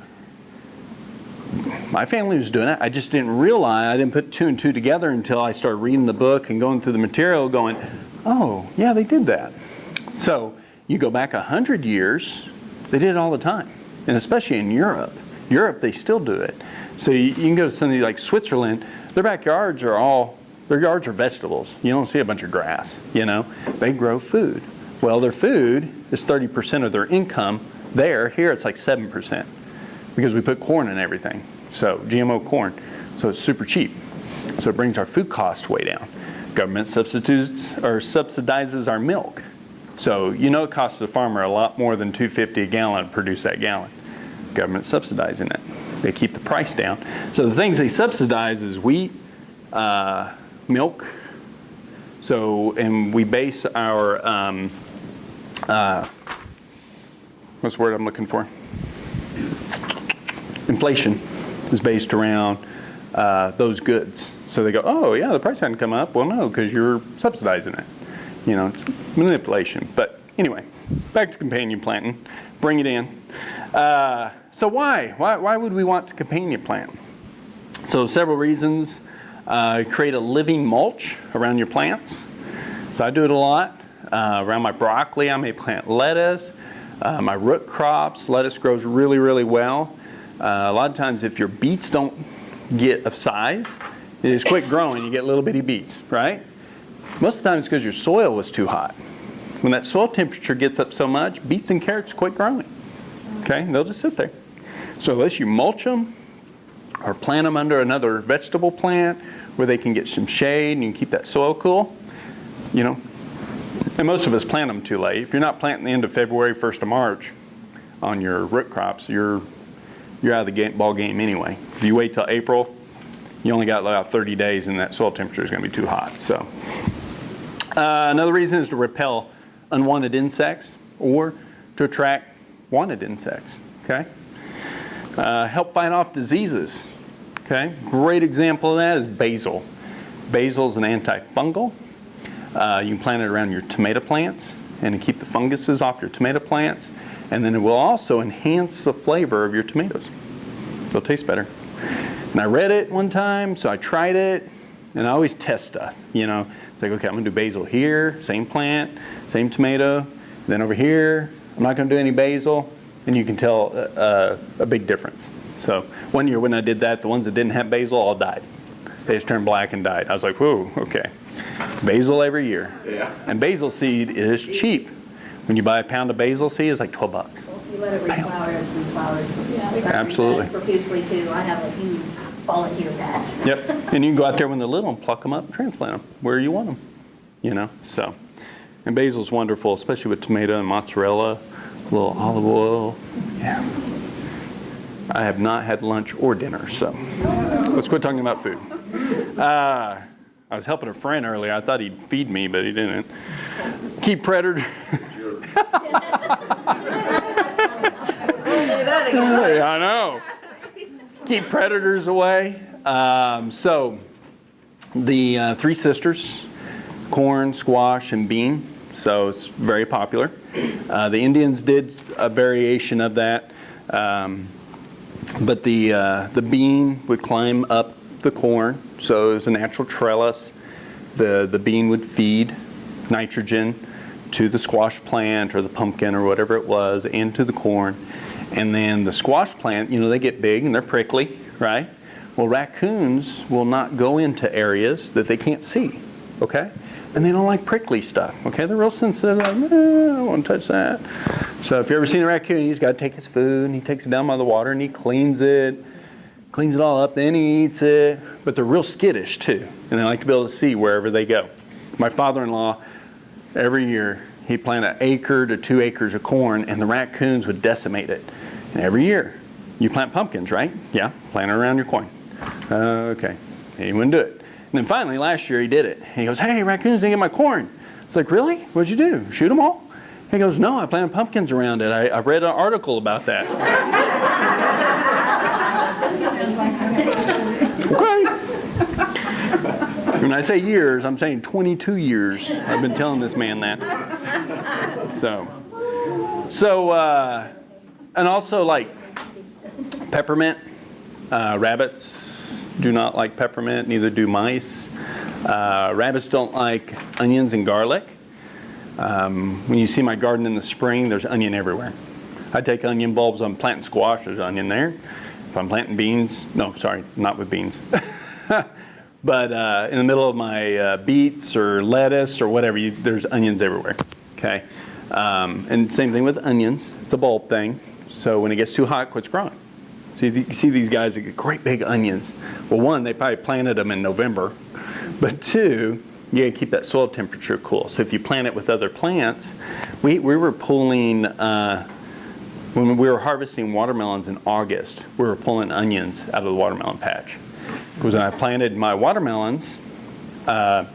my family was doing it. I just didn't realize, I didn't put 2 and 2 together until I started reading the book and going through the material going, oh, yeah, they did that. So you go back 100 years, they did it all the time. And especially in Europe. Europe, they still do it. So you can go to something like Switzerland, their backyards are vegetables. You don't see a bunch of grass, you know. They grow food. Well, their food is 30% of their income there. Here it's like 7% because we put corn in everything. So GMO corn. So it's super cheap. So it brings our food cost way down. Government subsidizes our milk. So you know it costs the farmer a lot more than $2.50 a gallon to produce that gallon. Government subsidizing it. They keep the price down. So the things they subsidize is wheat, milk. So, and we base our, what's the word I'm looking for? Inflation. is based around those goods. So they go, oh yeah, the price hadn't come up. Well, no, because you're subsidizing it. You know, it's manipulation. But anyway, back to companion planting. Bring it in. So why would we want to companion plant? So several reasons. Create a living mulch around your plants. So I do it a lot. Around my broccoli, I may plant lettuce. My root crops, lettuce grows really, really well. A lot of times if your beets don't get of size, it is quick growing, you get little bitty beets, right? Most of the time it's because your soil was too hot. When that soil temperature gets up so much, beets and carrots quit growing. Okay, they'll just sit there. So unless you mulch them or plant them under another vegetable plant where they can get some shade and you can keep that soil cool, you know. And most of us plant them too late. If you're not planting the end of February, 1st of March on your root crops, you're out of the ball game anyway. If you wait till April, you only got about 30 days and that soil temperature is going to be too hot. So another reason is to repel unwanted insects or to attract wanted insects. Okay, help fight off diseases. Okay, great example of that is basil. Basil is an antifungal. You can plant it around your tomato plants and to keep the funguses off your tomato plants, and then it will also enhance the flavor of your tomatoes. They'll taste better. And I read it one time, so I tried it, and I always test stuff. You know, it's like, okay, I'm gonna do basil here, same plant, same tomato. Then over here, I'm not gonna do any basil, and you can tell a big difference. So one year when I did that, the ones that didn't have basil all died. They just turned black and died. I was like, whoa, okay. Basil every year. Yeah. And basil seed is cheap. When you buy a pound of basil seed, it's like $12. Well, if you let it reflower, it reflowers. Yeah. Absolutely. Profusely too. I have a huge volunteer patch. Yep. And you can go out there when they're little and pluck them up, transplant them where you want them. You know, so. And basil's wonderful, especially with tomato and mozzarella, a little olive oil. Yeah. I have not had lunch or dinner, so let's quit talking about food. I was helping a friend earlier. I thought he'd feed me, but he didn't. Keep predators. Yeah, I know. Keep predators away. So the three sisters, corn, squash, and bean. So it's very popular. The Indians did a variation of that. But the bean would climb up the corn, so it was a natural trellis. The bean would feed nitrogen to the squash plant or the pumpkin or whatever it was, and to the corn. And then the squash plant, you know, they get big and they're prickly, right? Well, raccoons will not go into areas that they can't see, okay? And they don't like prickly stuff, okay? They're real sensitive, like, I don't want to touch that. So if you've ever seen a raccoon, he's got to take his food and he takes it down by the water and he cleans it all up, then he eats it. But they're real skittish too, and they like to be able to see wherever they go. My father-in-law, every year, he'd plant 1 acre to 2 acres of corn, and the raccoons would decimate it. And every year, you plant pumpkins, right? Yeah, plant it around your corn. Okay, he wouldn't do it. And then finally, last year, he did it. And he goes, hey, raccoons didn't get my corn. It's like, really? What'd you do? Shoot them all? He goes, no, I planted pumpkins around it. I read an article about that. Okay. When I say years, I'm saying 22 years. I've been telling this man that. And also like peppermint. Rabbits do not like peppermint, neither do mice. Rabbits don't like onions and garlic. When you see my garden in the spring, there's onion everywhere. I take onion bulbs, I'm planting squash, there's onion there. If I'm planting beans, no, sorry, not with beans. But in the middle of my beets or lettuce or whatever, there's onions everywhere, okay? And same thing with onions, it's a bulb thing. So when it gets too hot, it quits growing. So you see these guys that get great big onions. Well, one, they probably planted them in November. But two, you gotta keep that soil temperature cool. So if you plant it with other plants, we were pulling, when we were harvesting watermelons in August, we were pulling onions out of the watermelon patch. Because when I planted my watermelons, I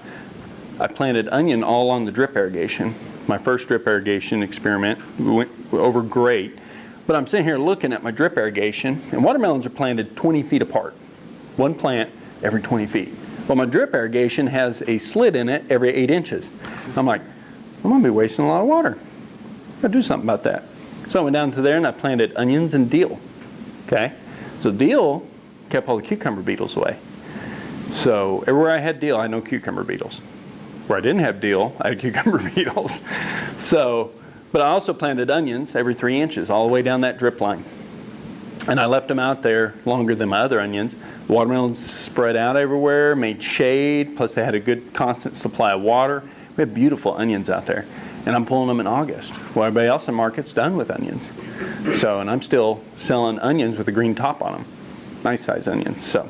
planted onion all along the drip irrigation. My first drip irrigation experiment went over great. But I'm sitting here looking at my drip irrigation, and watermelons are planted 20 feet apart. One plant every 20 feet. Well, my drip irrigation has a slit in it every 8 inches. I'm like, I'm going to be wasting a lot of water. I've got to do something about that. So I went down to there and I planted onions and dill. Okay? So dill kept all the cucumber beetles away. So everywhere I had dill, I had no cucumber beetles. Where I didn't have dill, I had cucumber beetles. So, but I also planted onions every 3 inches all the way down that drip line. And I left them out there longer than my other onions. The watermelons spread out everywhere, made shade, plus they had a good constant supply of water. We have beautiful onions out there. And I'm pulling them in August. Well, everybody else in the market's done with onions. So, and I'm still selling onions with a green top on them. Nice size onions, so.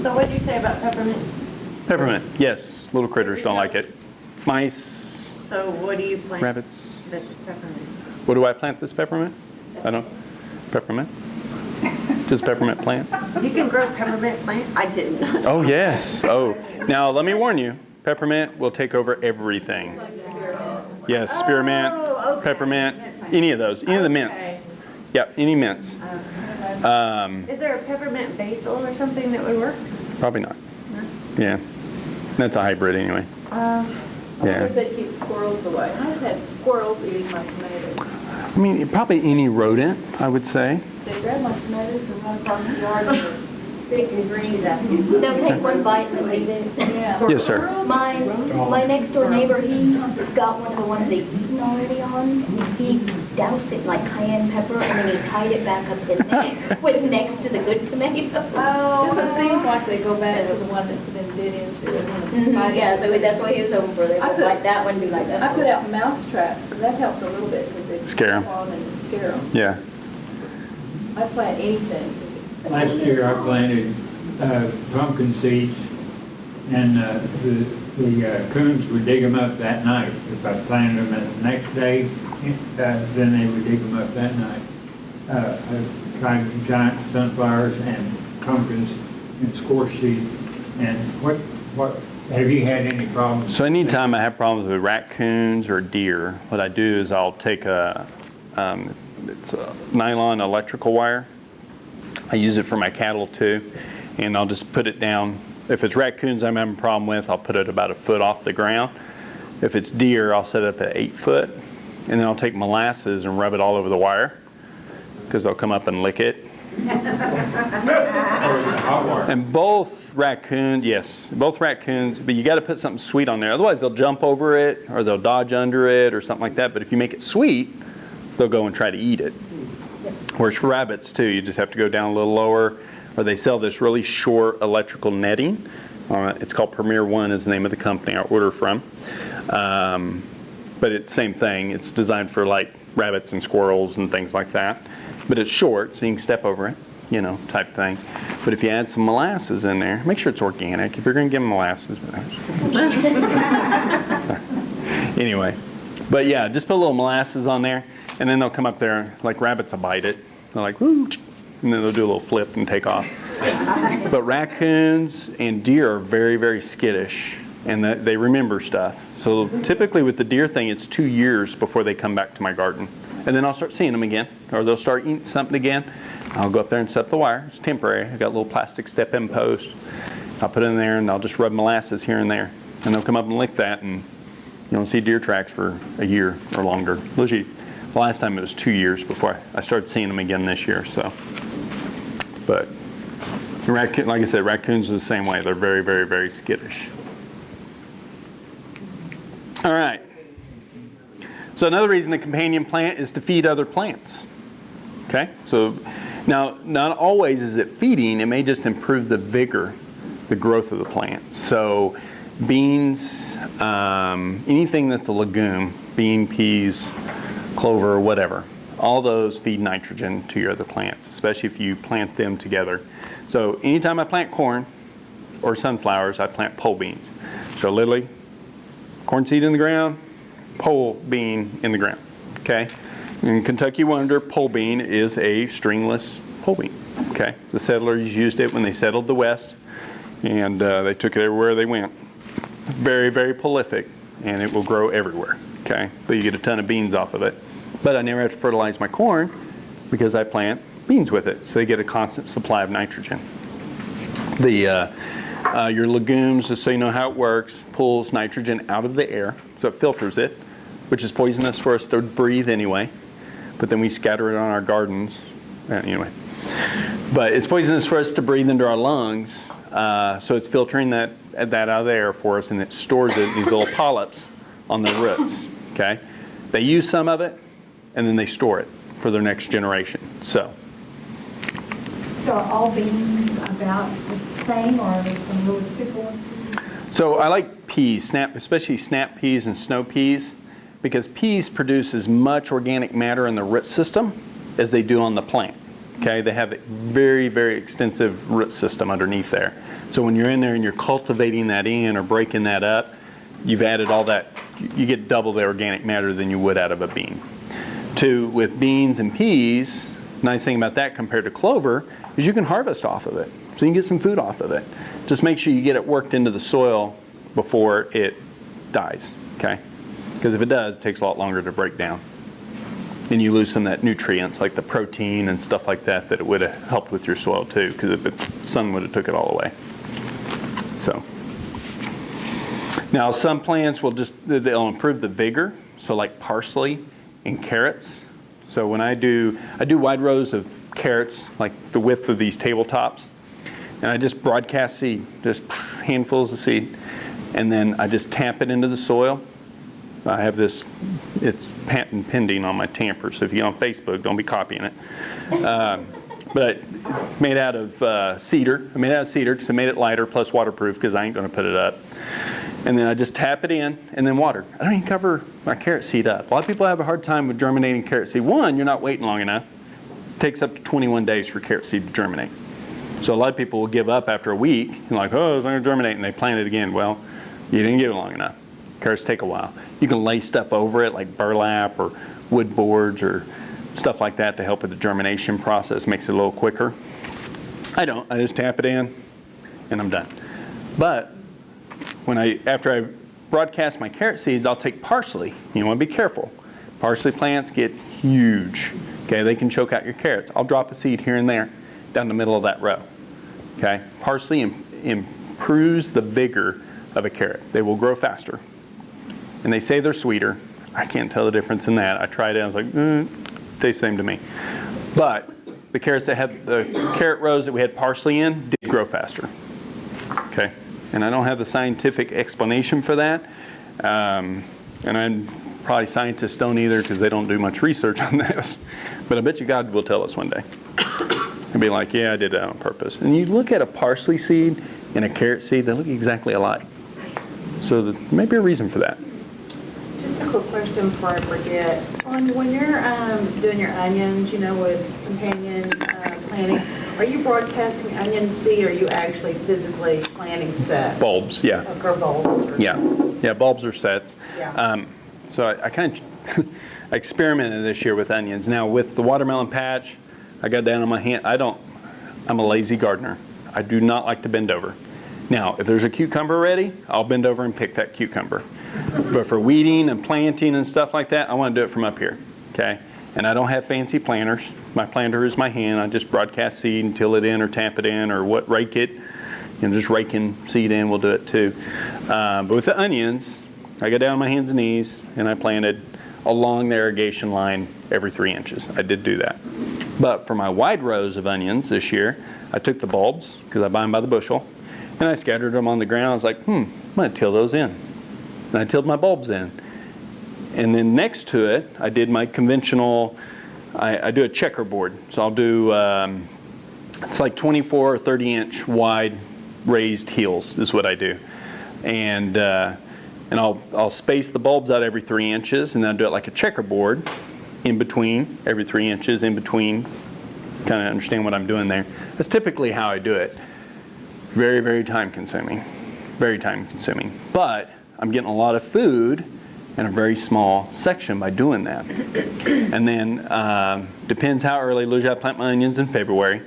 So what did you say about peppermint? Peppermint, yes. Little critters don't like it. Mice, So what do you plant? rabbits. That's peppermint. What do I plant this peppermint? I don't, peppermint? Just peppermint plant? You can grow peppermint plant? I didn't. Oh, yes. Oh, now let me warn you, peppermint will take over everything. Yes, spearmint, Oh, okay. peppermint, any of those, any of the mints. Okay. Yep, any mints. Is there a peppermint basil or something that would work? Probably not. Yeah, that's a hybrid anyway. I wonder Yeah. if they keep squirrels away. I've had squirrels eating my tomatoes. I mean, probably any rodent, I would say. They grab my tomatoes and run across the yard and Big and green, that. They'll take one bite and leave it. yeah. Yes, sir. My next door neighbor, he got one of the ones they've eaten already on. He doused it in like cayenne pepper and then he tied it back up in with next to the good tomatoes. Because it seems like they go back to the one that's been bit into it. Yeah, so that's what he was hoping for. They I would put- like that one, be like that. I put out mouse traps, so that helped a little bit because they Scare 'em. jump on and scare them. Yeah. I plant anything. Last year I planted pumpkin seeds, and the coons would dig them up that night. If I planted them the next day, then they would dig them up that night. I tried giant sunflowers and pumpkins and squash seed. And what have you had any problems? So anytime I have problems with raccoons or deer, what I do is I'll take it's a nylon electrical wire. I use it for my cattle too, and I'll just put it down. If it's raccoons I'm having a problem with, I'll put it about 1 foot off the ground. If it's deer, I'll set it up at 8 foot, and then I'll take molasses and rub it all over the wire, because they'll come up and lick it. Hot water. And both raccoons, but you got to put something sweet on there. Otherwise, they'll jump over it, or they'll dodge under it, or something like that. But if you make it sweet, they'll go and try to eat it. Whereas for rabbits, too, you just have to go down a little lower, or they sell this really short electrical netting. It's called Premier One is the name of the company I order from. But it's the same thing. It's designed for like rabbits and squirrels and things like that. But it's short, so you can step over it, you know, type thing. But if you add some molasses in there, make sure it's organic. If you're going to give them molasses. Anyway, but yeah, just put a little molasses on there, and then they'll come up there, like rabbits will bite it. They're like, woo, and then they'll do a little flip and take off. But raccoons and deer are very, very skittish, and they remember stuff. So typically with the deer thing, it's 2 years before they come back to my garden. And then I'll start seeing them again, or they'll start eating something again. I'll go up there and set up the wire. It's temporary. I've got a little plastic step-in post. I'll put it in there, and I'll just rub molasses here and there. And they'll come up and lick that, and you don't see deer tracks for a year or longer. Usually, the last time it was 2 years before I started seeing them again this year. So, but like I said, raccoons are the same way. They're very, very, very skittish. All right. So another reason a companion plant is to feed other plants. Okay? So now, not always is it feeding. It may just improve the vigor, the growth of the plant. So beans, anything that's a legume, bean, peas, clover, whatever, all those feed nitrogen to your other plants, especially if you plant them together. So anytime I plant corn or sunflowers, I plant pole beans. So literally, corn seed in the ground, pole bean in the ground, okay? In Kentucky Wonder, pole bean is a stringless pole bean, okay? The settlers used it when they settled the West, and they took it everywhere they went. Very, very prolific, and it will grow everywhere, okay? But you get a ton of beans off of it. But I never have to fertilize my corn because I plant beans with it, so they get a constant supply of nitrogen. Your legumes, just so you know how it works, pulls nitrogen out of the air, so it filters it, which is poisonous for us to breathe anyway. But then we scatter it on our gardens. Anyway. But it's poisonous for us to breathe into our lungs, so it's filtering that out of the air for us, and it stores it in these little polyps on the roots. Okay? They use some of it, and then they store it for their next generation. So are all beans about the same, or are there some really super ones? So I like peas, especially snap peas and snow peas, because peas produce as much organic matter in the root system as they do on the plant. Okay, they have a very, very extensive root system underneath there. So when you're in there and you're cultivating that in or breaking that up, you've added all that, you get double the organic matter than you would out of a bean. With beans and peas, nice thing about that compared to clover is you can harvest off of it. So you can get some food off of it. Just make sure you get it worked into the soil before it dies, okay? Because if it does, it takes a lot longer to break down. And you lose some of that nutrients, like the protein and stuff like that, that it would have helped with your soil too, because if the sun would have took it all away. So, now some plants they'll improve the vigor, so like parsley and carrots. So when I do wide rows of carrots, like the width of these tabletops, and I just broadcast seed, just handfuls of seed, and then I just tap it into the soil. I have this, it's patent pending on my tamper, so if you get on Facebook, don't be copying it. But made out of cedar. I made it out of cedar because I made it lighter plus waterproof because I ain't going to put it up. And then I just tap it in and then water. I don't even cover my carrot seed up. A lot of people have a hard time with germinating carrot seed. One, you're not waiting long enough. It takes up to 21 days for carrot seed to germinate. So a lot of people will give up after a week and like, oh, it's not going to germinate, and they plant it again. Well, you didn't give it long enough. Carrots take a while. You can lay stuff over it like burlap or wood boards or stuff like that to help with the germination process. Makes it a little quicker. I don't. I just tap it in and I'm done. But after I broadcast my carrot seeds, I'll take parsley. You want to be careful. Parsley plants get huge. Okay, they can choke out your carrots. I'll drop a seed here and there down the middle of that row. Okay, parsley improves the vigor of a carrot. They will grow faster. And they say they're sweeter. I can't tell the difference in that. I tried it, I was like, tastes the same to me. But the carrots that had the carrot rows that we had parsley in did grow faster. Okay, and I don't have the scientific explanation for that. And probably scientists don't either because they don't do much research on this. But I bet you God will tell us one day. And be like, yeah, I did that on purpose. And you look at a parsley seed and a carrot seed, they look exactly alike. So there may be a reason for that. Just a quick question before I forget. When you're doing your onions, with companion planting, are you broadcasting onion seed, or are you actually physically planting sets? Bulbs, yeah. Or bulbs? Yeah, bulbs or sets. Yeah. So I kind of experimented this year with onions. Now with the watermelon patch, I got down on my hand. I'm a lazy gardener. I do not like to bend over. Now, if there's a cucumber ready, I'll bend over and pick that cucumber. But for weeding and planting and stuff like that, I want to do it from up here, okay? And I don't have fancy planters. My planter is my hand. I just broadcast seed and till it in or tap it in or rake it. Just raking seed in will do it too. But with the onions, I got down on my hands and knees and I planted along the irrigation line every 3 inches. I did do that. But for my wide rows of onions this year, I took the bulbs, because I buy them by the bushel, and I scattered them on the ground. I was like, I'm going to till those in. And I tilled my bulbs in. And then next to it, I did my conventional, I do a checkerboard. So I'll do, it's like 24 or 30 inch wide raised heels is what I do. And I'll space the bulbs out every 3 inches, and then I'll do it like a checkerboard in between, every 3 inches in between. Kind of understand what I'm doing there. That's typically how I do it. Very, very time consuming. Very time consuming. But I'm getting a lot of food in a very small section by doing that. And then, depends how early. Usually I plant my onions in February.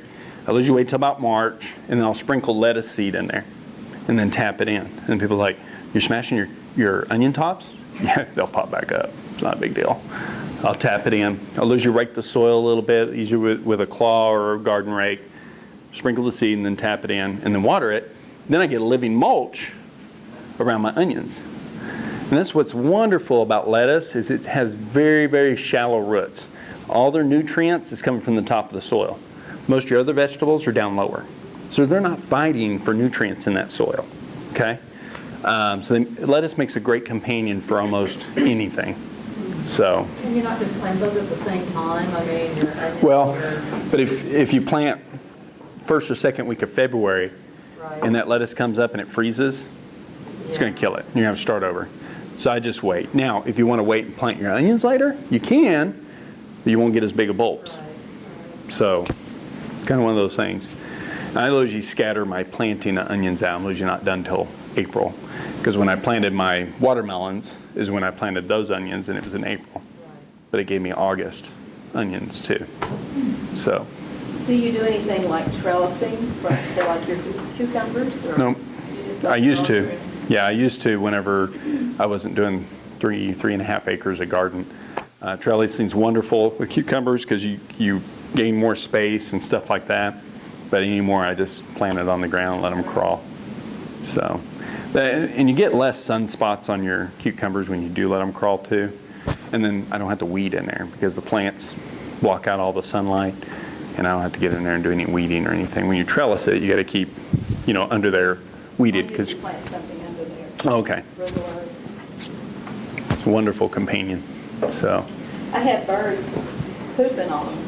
I usually wait till about March, and then I'll sprinkle lettuce seed in there and then tap it in. And people are like, you're smashing your onion tops? Yeah, they'll pop back up. It's not a big deal. I'll tap it in. I'll usually rake the soil a little bit, usually with a claw or a garden rake. Sprinkle the seed and then tap it in and then water it. Then I get a living mulch around my onions. And that's what's wonderful about lettuce is it has very, very shallow roots. All their nutrients is coming from the top of the soil. Most of your other vegetables are down lower. So they're not fighting for nutrients in that soil, okay? Lettuce makes a great companion for almost anything. So. Can you not just plant those at the same time? I mean, your onions. Well, but if you plant first or second week of February, Right. and that lettuce comes up and it freezes, it's going to kill it. You're going to have to start over. So I just wait. Now, if you want to wait and plant your onions later, you can, but you won't get as big of bulbs. So, kind of one of those things. I usually scatter my planting of onions out. I'm usually not done until April. Because when I planted my watermelons is when I planted those onions, and it was in April. But it gave me August onions too. So. Do you do anything like trellising, so like your cucumbers? Or No, you just I used to. it? Yeah, I used to whenever I wasn't doing 3.5 acres of garden. Trellising's wonderful with cucumbers because you gain more space and stuff like that. But anymore, I just plant it on the ground, let them crawl. So, and you get less sunspots on your cucumbers when you do let them crawl too. And then I don't have to weed in there because the plants block out all the sunlight, and I don't have to get in there and do any weeding or anything. When you trellis it, you got to keep, under there weeded I because. used to plant something under there. Oh, okay. Regular. It's a wonderful companion. So. I have birds pooping on them.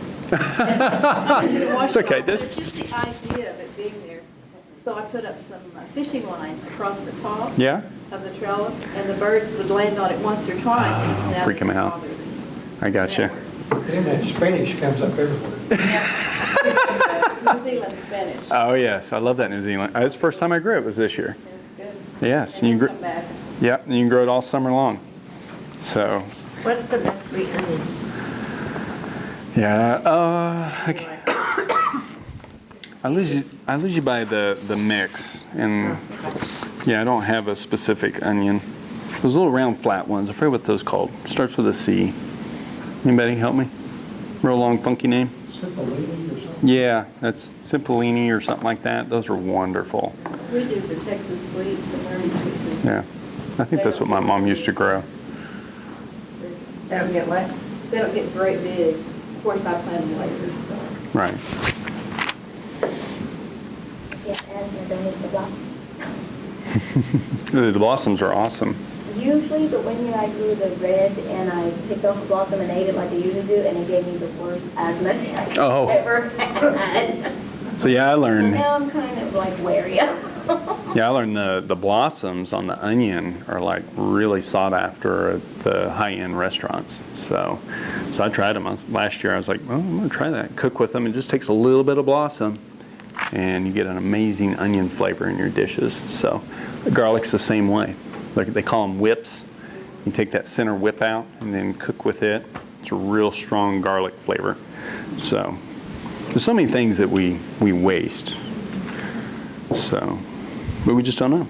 It's okay. It's just the idea of it being there. So I put up some fishing line across the top Yeah. of the trellis, and the birds would land on it once or twice. and now freak 'em they out. bother me. I got you. And that spinach comes up everywhere. New Zealand spinach. Oh yes, I love that New Zealand. It's the first time I grew it was this year. It's good. Yes, And you it'll can come back. yeah, and you can grow it all summer long. So What's the best sweet onion? yeah, I usually buy the mix, and yeah, I don't have a specific onion. Those little round flat ones, I forget what those called. Starts with a C. Anybody help me? Real long funky name. Cipollini or something? Yeah, that's Cipollini or something like that. Those are wonderful. We do the Texas sweets and they're usually Yeah, I think that's what my mom used to grow. They don't get what? They don't get great big. Of course, I plant them later, so. Right. Yeah, and I don't eat the blossom. The blossoms are awesome. Usually, but one year I grew the red and I picked off the blossom and ate it like I usually do, and it gave me the worst asthma attack Oh. I've ever had. So yeah, I So learned. now I'm kind of like wary of. Yeah, I learned the blossoms on the onion are like really sought after at the high-end restaurants. So I tried them last year. I was like, well, I'm gonna try that. Cook with them. It just takes a little bit of blossom, and you get an amazing onion flavor in your dishes. So garlic's the same way. Like they call them whips. You take that center whip out and then cook with it. It's a real strong garlic flavor. So there's so many things that we waste. So, but we just don't know.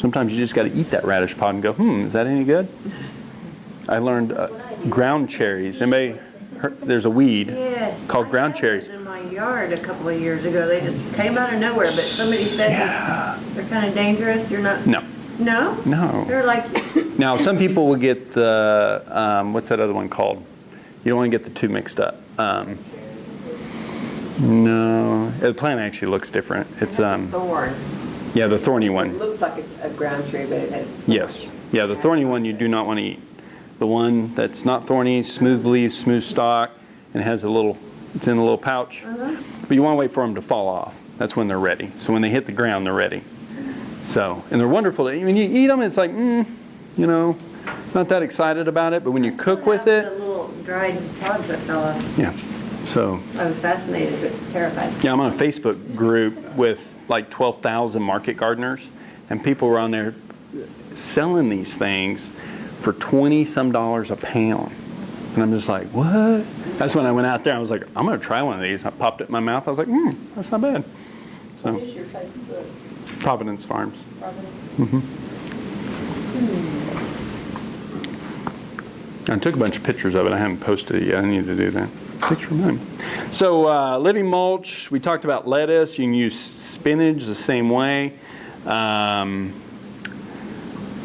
Sometimes you just got to eat that radish pod and go, is that any good? I learned ground cherries. Anybody heard, there's a weed called ground cherries. In my yard a couple of years ago, they just came out of nowhere, but somebody said that they're kind of dangerous. You're not. No. No? No. They're like, Now, some people will get the, what's that other one called? You don't want to get the two mixed up. No, the plant actually looks different. It's, thorn. yeah, the thorny It one. looks like a ground tree, but it has. Yes. Yeah, the thorny one you do not want to eat. The one that's not thorny, smooth leaves, smooth stalk, and it has it's in a little pouch. But you want to wait for them to fall off. That's when they're ready. So when they hit the ground, they're ready. So, and they're wonderful. When you eat them, it's like, not that excited about it. But when you cook with The it, little dried pods that fell off. yeah. So, I was fascinated, but terrified. yeah, I'm on a Facebook group with like 12,000 market gardeners, and people were on there selling these things for $20-some a pound. And I'm just like, what? That's when I went out there. I was like, I'm going to try one of these. I popped it in my mouth. I was like, that's not bad. What So, is your Facebook? Providence Farms. Providence? I took a bunch of pictures of it. I haven't posted it yet. I need to do that. Picture mine. So living mulch, we talked about lettuce. You can use spinach the same way. You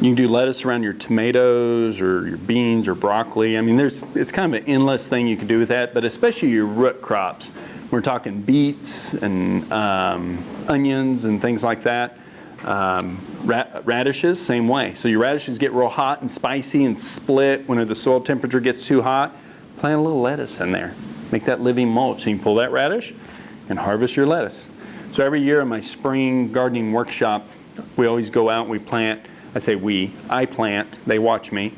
can do lettuce around your tomatoes or your beans or broccoli. I mean, it's kind of an endless thing you can do with that, but especially your root crops. We're talking beets and onions and things like that. Radishes, same way. So your radishes get real hot and spicy and split when the soil temperature gets too hot. Plant a little lettuce in there. Make that living mulch. So you can pull that radish and harvest your lettuce. So every year in my spring gardening workshop, we always go out and we plant. I plant, they watch me.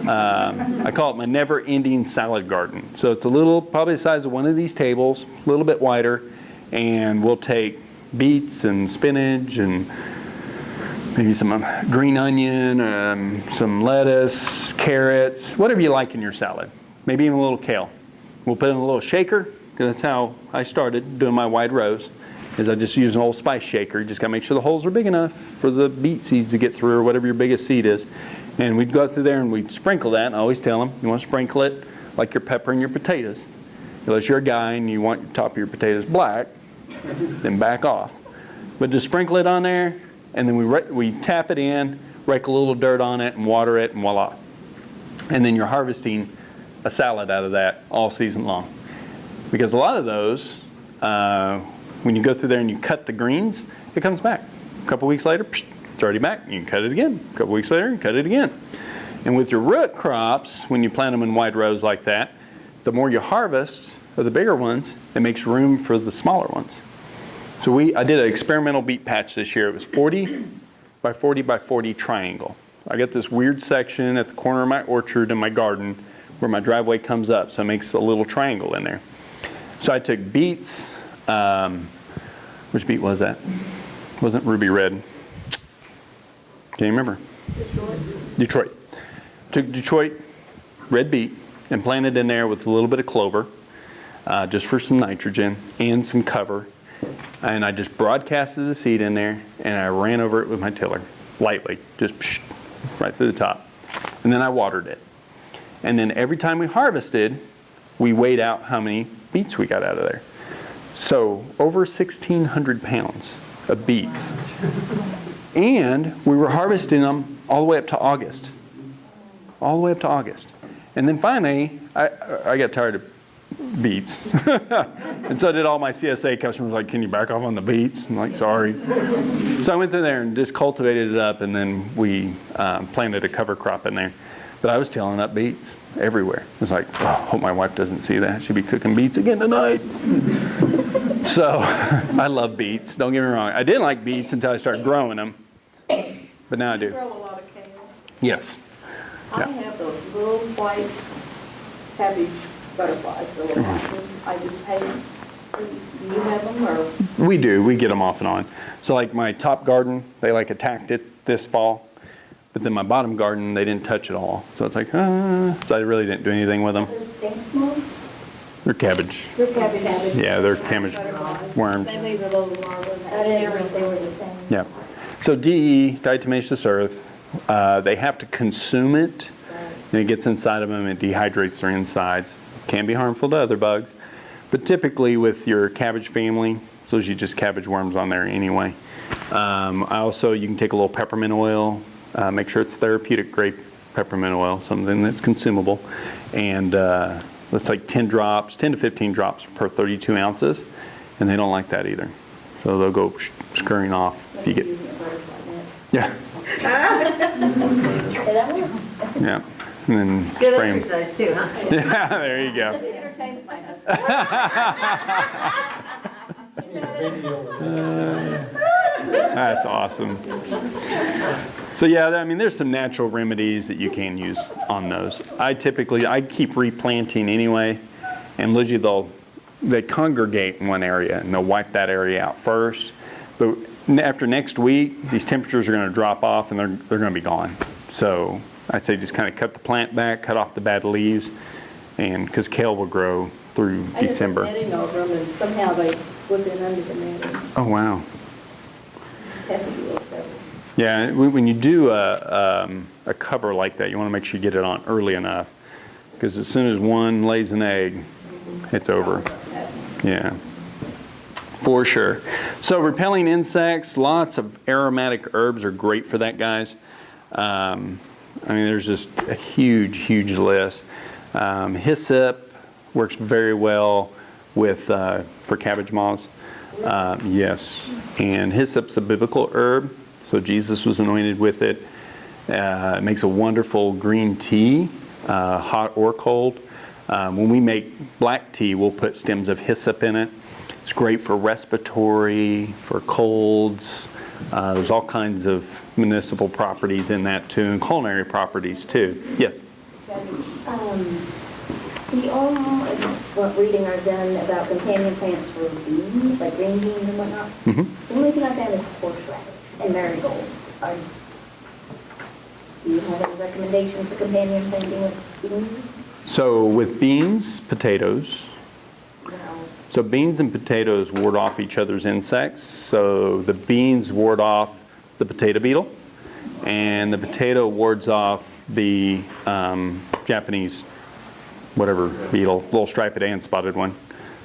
I call it my never-ending salad garden. So it's a little, probably the size of one of these tables, a little bit wider, and we'll take beets and spinach and maybe some green onion, some lettuce, carrots, whatever you like in your salad. Maybe even a little kale. We'll put in a little shaker, because that's how I started doing my wide rows. Is I just use an old spice shaker. You just got to make sure the holes are big enough for the beet seeds to get through, or whatever your biggest seed is. And we'd go through there and we'd sprinkle that. And I always tell them, you want to sprinkle it like your pepper and your potatoes. Unless you're a guy and you want the top of your potatoes black, then back off. But just sprinkle it on there, and then we tap it in, rake a little dirt on it, and water it, and voila. And then you're harvesting a salad out of that all season long. Because a lot of those, when you go through there and you cut the greens, it comes back. A couple weeks later, it's already back. You can cut it again. A couple weeks later, you cut it again. And with your root crops, when you plant them in wide rows like that, the more you harvest of the bigger ones, it makes room for the smaller ones. So I did an experimental beet patch this year. It was 40 by 40 by 40 triangle. I got this weird section at the corner of my orchard in my garden where my driveway comes up, so it makes a little triangle in there. So I took beets. Which beet was that? Wasn't ruby red. Can you remember? Detroit. Took Detroit red beet and planted in there with a little bit of clover, just for some nitrogen and some cover. And I just broadcasted the seed in there, and I ran over it with my tiller, lightly, just right through the top. And then I watered it. And then every time we harvested, we weighed out how many beets we got out of there. So over 1,600 pounds of beets. And we were harvesting them all the way up to August. All the way up to August. And then finally, I got tired of beets. And so did all my CSA customers, like, can you back off on the beets? I'm like, sorry. So I went in there and just cultivated it up, and then we planted a cover crop in there. But I was tilling up beets everywhere. It was like, oh, I hope my wife doesn't see that. She'll be cooking beets again tonight. So I love beets. Don't get me wrong. I didn't like beets until I started growing them. But now I do. You grow a lot of kale. Yes. I have those little white cabbage butterflies, the little ones. I just paint. Do you have them, or? We do. We get them off and on. So like my top garden, they attacked it this fall. But then my bottom garden, they didn't touch it all. So it's like, so I really didn't do anything with them. Those stink smoke? They're cabbage. They're cabbage. Yeah, they're cabbage worms. They leave a little larva. I didn't think they were the same. Yeah. So DE, diatomaceous earth, they have to consume it. And it gets inside of them and dehydrates their insides. Can be harmful to other bugs. But typically with your cabbage family, it's usually just cabbage worms on there anyway. You can take a little peppermint oil, make sure it's therapeutic grade peppermint oil, something that's consumable. And that's like 10 to 15 drops per 32 ounces. And they don't like that either. So they'll go scurrying off if you get. Yeah. Yeah. And then Good spray 'em. exercise too, huh? Yeah, there you go. It entertains my husband. That's awesome. So yeah, I mean, there's some natural remedies that you can use on those. I keep replanting anyway, and usually they congregate in one area and they'll wipe that area out first. But after next week, these temperatures are going to drop off and they're going to be gone. So I'd say just kind of cut the plant back, cut off the bad leaves, and because kale will grow through December. I just put netting over them, and somehow they slip in under the netting. Oh wow. Has to be a little better. Yeah, when you do a cover like that, you want to make sure you get it on early enough. because as soon as one lays an egg, it's over. Yeah, for sure. So repelling insects, lots of aromatic herbs are great for that, guys. I mean, there's just a huge, huge list. Hyssop works very well with for cabbage moths. Yes, and hyssop's a biblical herb, so Jesus was anointed with it. It makes a wonderful green tea, hot or cold. When we make black tea, we'll put stems of hyssop in it. It's great for respiratory, for colds. There's all kinds of medicinal properties in that too, and culinary properties too. Yes? What reading I've done about companion plants for beans, like green beans and whatnot, the only thing I found is horseradish and marigolds. Do you have any recommendations for companion planting with beans? So with beans, potatoes. No. So beans and potatoes ward off each other's insects. So the beans ward off the potato beetle, and the potato wards off the Japanese whatever beetle, little striped and spotted one,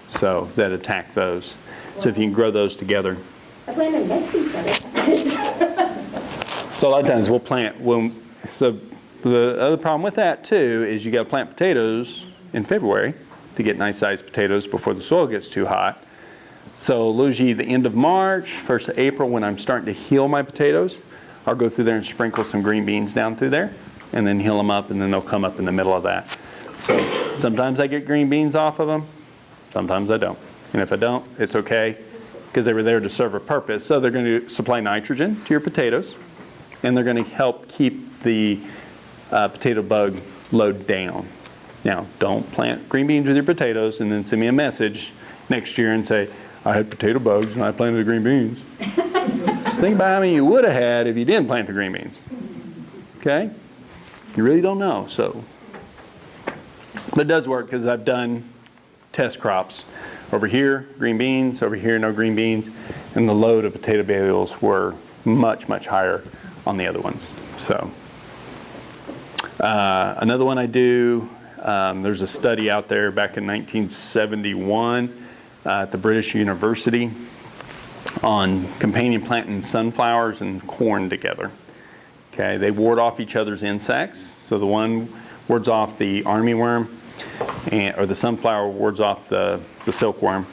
so that attack those. So if you can grow those together. I plant them next to each other. So a lot of times we'll plant, so the other problem with that too is you got to plant potatoes in February to get nice sized potatoes before the soil gets too hot. So usually the end of March, 1st of April, when I'm starting to heal my potatoes, I'll go through there and sprinkle some green beans down through there and then heal them up, and then they'll come up in the middle of that. So sometimes I get green beans off of them, sometimes I don't. And if I don't, it's okay, because they were there to serve a purpose. So they're going to supply nitrogen to your potatoes, and they're going to help keep the potato bug load down. Now, don't plant green beans with your potatoes and then send me a message next year and say, I had potato bugs and I planted the green beans. Just think about how many you would have had if you didn't plant the green beans. Okay? You really don't know, so. But it does work, because I've done test crops. Over here, green beans. Over here, no green beans. And the load of potato beetles were much, much higher on the other ones. So another one I do, there's a study out there back in 1971 at the British University on companion planting sunflowers and corn together. Okay, they ward off each other's insects. So the one wards off the armyworm, or the sunflower wards off the silkworm,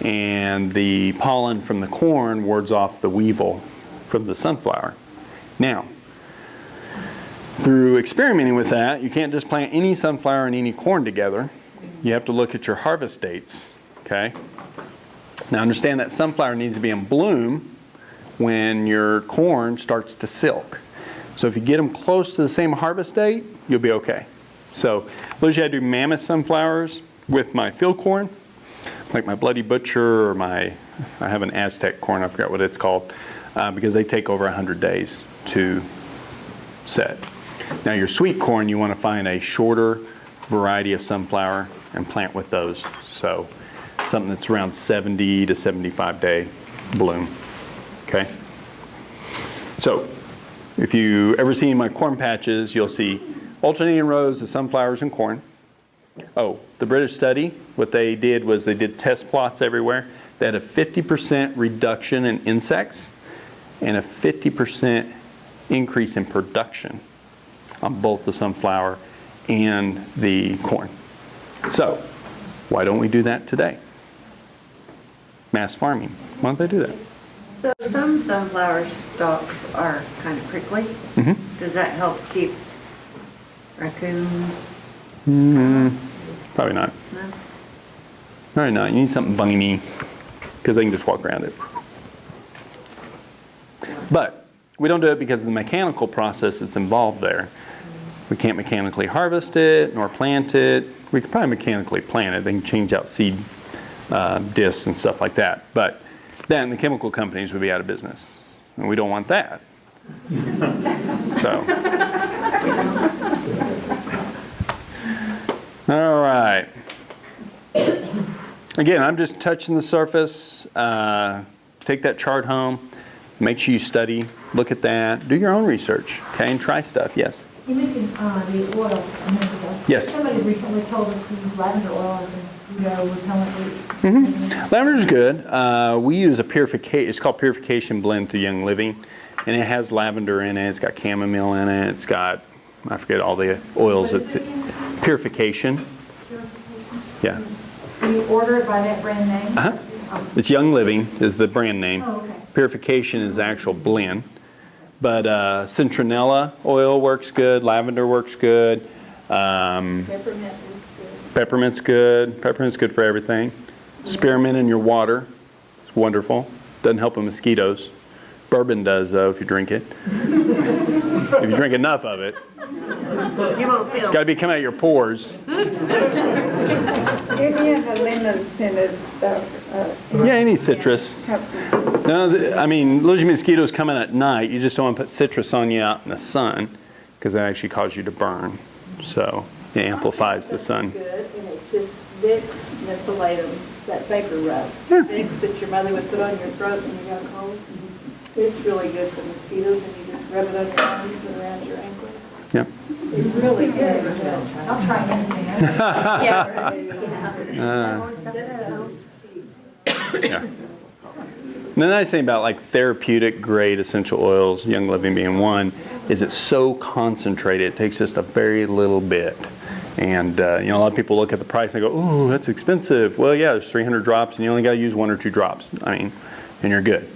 and the pollen from the corn wards off the weevil from the sunflower. Now, through experimenting with that, you can't just plant any sunflower and any corn together. You have to look at your harvest dates, okay? Now understand that sunflower needs to be in bloom when your corn starts to silk. So if you get them close to the same harvest date, you'll be okay. So usually I do mammoth sunflowers with my field corn, like my Bloody Butcher, or I have an Aztec corn, I forgot what it's called, because they take over 100 days to set. Now your sweet corn, you want to find a shorter variety of sunflower and plant with those. So something that's around 70 to 75 day bloom. Okay? So if you ever see my corn patches, you'll see alternating rows of sunflowers and corn. Oh, the British study, what they did was they did test plots everywhere. They had a 50% reduction in insects and a 50% increase in production on both the sunflower and the corn. So, why don't we do that today? Mass farming. Why don't they do that? So some sunflower stalks are kind of prickly. Does that help keep raccoons? Probably not. No? Probably not. You need something bunny, because they can just walk around it. But we don't do it because of the mechanical process that's involved there. We can't mechanically harvest it nor plant it. We could probably mechanically plant it. They can change out seed discs and stuff like that. But then the chemical companies would be out of business. And we don't want that. So. All right. Again, I'm just touching the surface. Take that chart home. Make sure you study, look at that, do your own research, okay, and try stuff. Yes? You mentioned the oil a minute ago. Yes. Somebody recently told us to use lavender oil as a mosquito repellent. Lavender's good. We use a purification. It's called Purification Blend through Young Living, and it has lavender in it. It's got chamomile in it. It's got, I forget all the oils. It's Purification. Yeah. Do you order it by that brand name? Uh-huh. It's Young Living is the brand name. Oh, okay. Purification is the actual blend. But citronella oil works good. Lavender works good. Peppermint's good. Peppermint's good for everything. Spearmint in your water. It's wonderful. Doesn't help with mosquitoes. Bourbon does, though, if you drink it. If you drink enough of it. You won't feel. Got to be coming out your pores. Any of the lemon scented stuff? Yeah, any citrus. No, I mean, those mosquitoes come in at night. You just don't want to put citrus on you out in the sun because that actually causes you to burn. So it amplifies the sun. Good, and it's just Vicks mentholatum, that vapor rub. Yeah. Vicks that your mother would put on your throat when you got cold. It's really good for mosquitoes, and you just rub it on your arms and around your ankles. Yeah. It's really good. I'll try anything. Yeah. The nice thing about like therapeutic grade essential oils, Young Living being one, is it's so concentrated. It takes just a very little bit. And a lot of people look at the price and go, "Oh, that's expensive." Well, yeah, there's 300 drops, and you only got to use 1 or 2 drops. I mean, and you're good.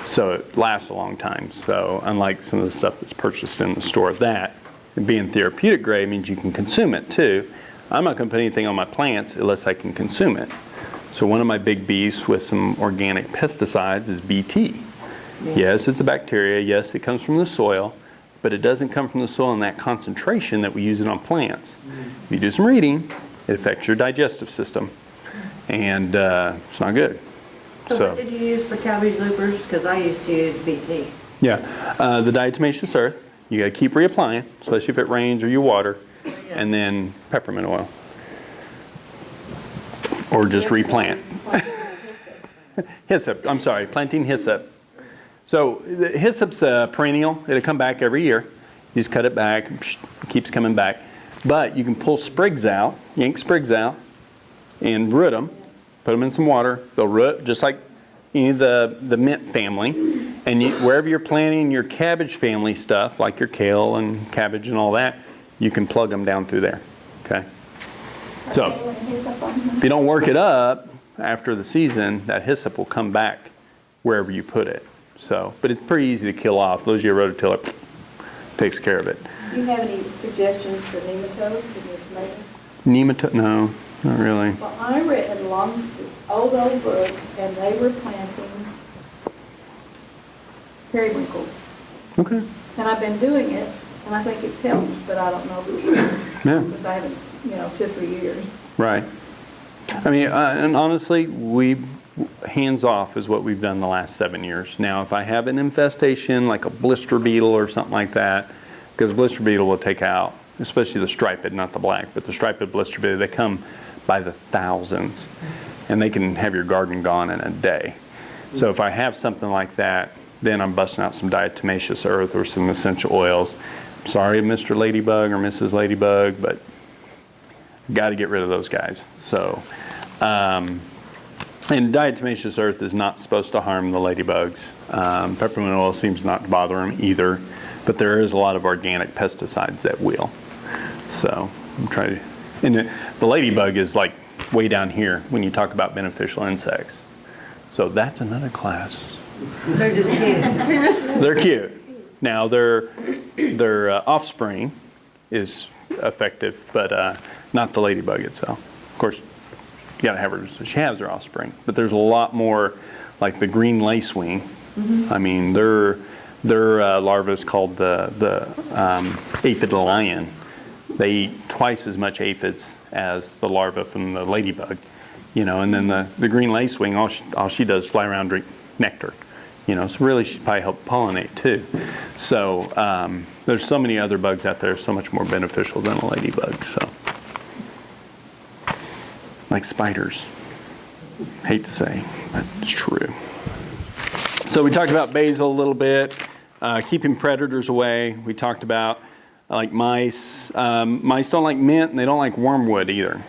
So it lasts a long time. So unlike some of the stuff that's purchased in the store, that being therapeutic grade means you can consume it too. I'm not going to put anything on my plants unless I can consume it. So one of my big beefs with some organic pesticides is BT. Yes, it's a bacteria. Yes, it comes from the soil, but it doesn't come from the soil in that concentration that we use it on plants. If you do some reading, it affects your digestive system, and it's not good. So what did you use for cabbage loopers? Because I used to use BT. Yeah, the diatomaceous earth. You got to keep reapplying, especially if it rains or you water, and then peppermint oil. Or just replant. Hyssop, I'm sorry, planting hyssop. So the hyssop's perennial. It'll come back every year. You just cut it back, it keeps coming back. But you can pull sprigs out, yank sprigs out, and root them. Put them in some water. They'll root just like any of the mint family. And wherever you're planting your cabbage family stuff, like your kale and cabbage and all that, you can plug them down through there. Okay? So if you don't work it up after the season, that hyssop will come back wherever you put it. So, but it's pretty easy to kill off. Those of you who rototiller takes care of it. Do you have any suggestions for nematodes in your tomatoes? Nematode? No, not really. Well, I read in this old book, and they were planting periwinkles. Okay. And I've been doing it, and I think it's helped, but I don't know for sure. Yeah. Because I haven't, 2 or 3 years. Right. I mean, and honestly, hands off is what we've done the last 7 years. Now, if I have an infestation like a blister beetle or something like that, because blister beetle will take out, especially the striped, not the black, but the striped blister beetle, they come by the thousands, and they can have your garden gone in a day. So if I have something like that, then I'm busting out some diatomaceous earth or some essential oils. Sorry, Mr. Ladybug or Mrs. Ladybug, but got to get rid of those guys. So, and diatomaceous earth is not supposed to harm the ladybugs. Peppermint oil seems not to bother them either, but there is a lot of organic pesticides that will. So I'm trying to, and the ladybug is like way down here when you talk about beneficial insects. So that's another class. They're just cute. They're cute. Now their offspring is effective, but not the ladybug itself. Of course, you got to have her so she has her offspring. But there's a lot more, like the green lacewing. I mean, their larva is called the aphid lion. They eat twice as much aphids as the larva from the ladybug, and then the green lacewing, all she does is fly around and drink nectar, so really she probably help pollinate too. So there's so many other bugs out there so much more beneficial than a ladybug. So, like spiders, hate to say, but it's true. So we talked about basil a little bit, keeping predators away. We talked about I like mice. Mice don't like mint, and they don't like wormwood either.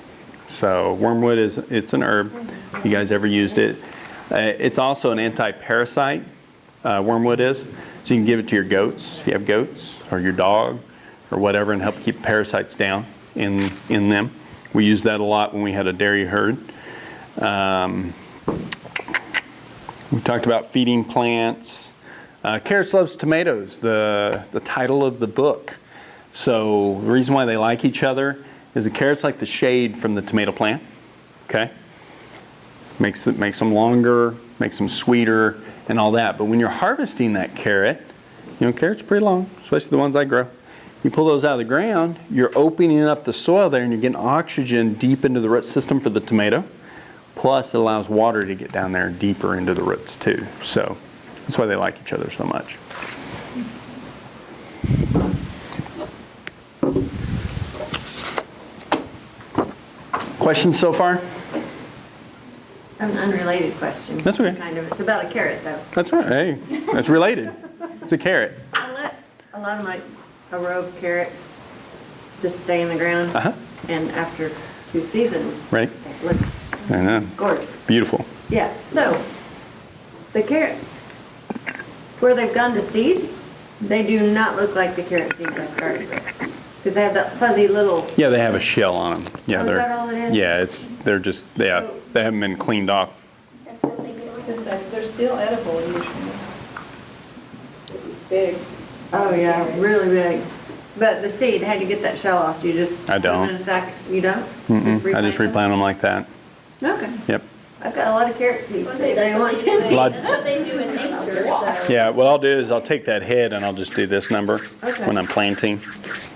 So wormwood it's an herb. If you guys ever used it? It's also an anti-parasite, wormwood is. So you can give it to your goats, if you have goats, or your dog, or whatever, and help keep parasites down in them. We used that a lot when we had a dairy herd. We talked about feeding plants. Carrots loves tomatoes, the title of the book. So the reason why they like each other is the carrots like the shade from the tomato plant. Okay, makes them longer, makes them sweeter, and all that. But when you're harvesting that carrot, carrots are pretty long, especially the ones I grow. You pull those out of the ground, you're opening up the soil there, and you're getting oxygen deep into the root system for the tomato. Plus, it allows water to get down there deeper into the roots too. So that's why they like each other so much. Questions so far? An unrelated question. That's okay. Kind of. It's about a carrot, though. That's right. Hey, that's related. It's a carrot. I let a lot of a row of carrots just stay in the ground. Uh-huh. And after 2 seasons, Right. they look I know. gorgeous. Beautiful. Yeah. So the carrot, where they've gone to seed, they do not look like the carrot seeds I started with. Because they have that fuzzy little. Yeah, they have a shell on them. Yeah, Oh, is that all it is? Yeah, they haven't been cleaned off. They're still edible usually. Big. Oh yeah, really big. But the seed, how do you get that shell off? Do you just I put them don't. in a sack? You don't? Mm-mm. I just replant them like that. Okay. Yep. I've got a lot of carrot seeds. They want Lot- That's what they do in nature. Yeah, what I'll do is I'll take that head and I'll just do this number Okay. when I'm planting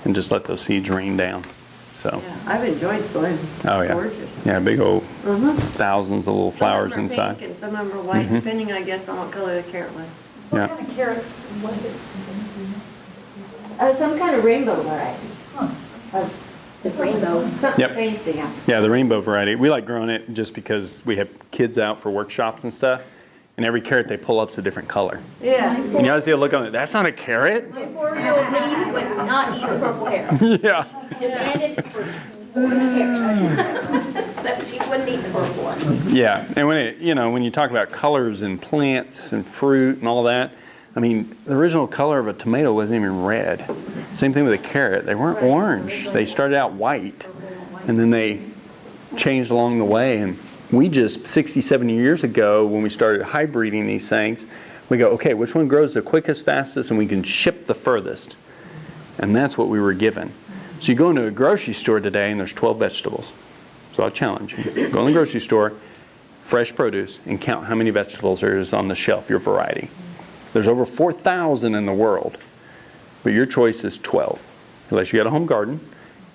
and just let those seeds rain down. So, Yeah, I've enjoyed going. oh yeah. Gorgeous. Yeah, big old Uh-huh. thousands of little flowers Some of them are inside. pink and some of them are white, depending, I guess, on what color the carrot was. What Yeah. kind of carrot was it? Some kind of rainbow variety. Huh. The rainbow. Something Yep. fancy, yeah. Yeah, the rainbow variety. We like growing it just because we have kids out for workshops and stuff. And every carrot they pull up's a different color. Yeah. And you always see a look on it, that's not a carrot? My 4-year-old niece would not eat purple carrots. Yeah. Demanded orange carrots. So she wouldn't eat the purple one. Yeah, and when you talk about colors and plants and fruit and all that, I mean, the original color of a tomato wasn't even red. Same thing with a carrot. They weren't orange. They started out white, and then they changed along the way. And we just, 60, 70 years ago, when we started hybriding these things, we go, okay, which one grows the quickest, fastest, and we can ship the furthest? And that's what we were given. So you go into a grocery store today, and there's 12 vegetables. So I'll challenge you. Go in the grocery store, fresh produce, and count how many vegetables there is on the shelf, your variety. There's over 4,000 in the world, but your choice is 12. Unless you got a home garden,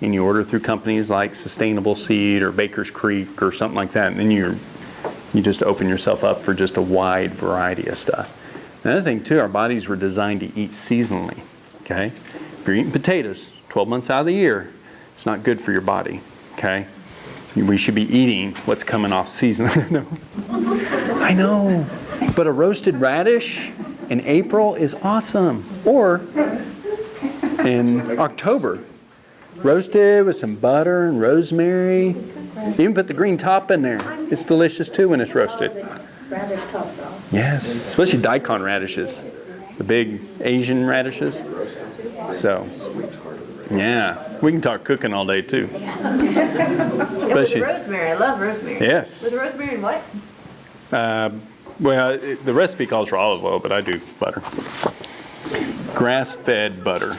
and you order through companies like Sustainable Seed or Baker's Creek or something like that, and then you just open yourself up for just a wide variety of stuff. Another thing too, our bodies were designed to eat seasonally, okay? If you're eating potatoes 12 months out of the year, it's not good for your body, okay? We should be eating what's coming off season. I know, but a roasted radish in April is awesome. Or in October, roasted with some butter and rosemary. Even put the green top in there. It's delicious too when it's roasted. Radish tops off. Yes, especially daikon radishes, the big Asian radishes. So, yeah, we can talk cooking all day too. Yeah, with the Especially, rosemary, I love rosemary. yes. With the rosemary and what? Well, the recipe calls for olive oil, but I do butter. Grass-fed butter.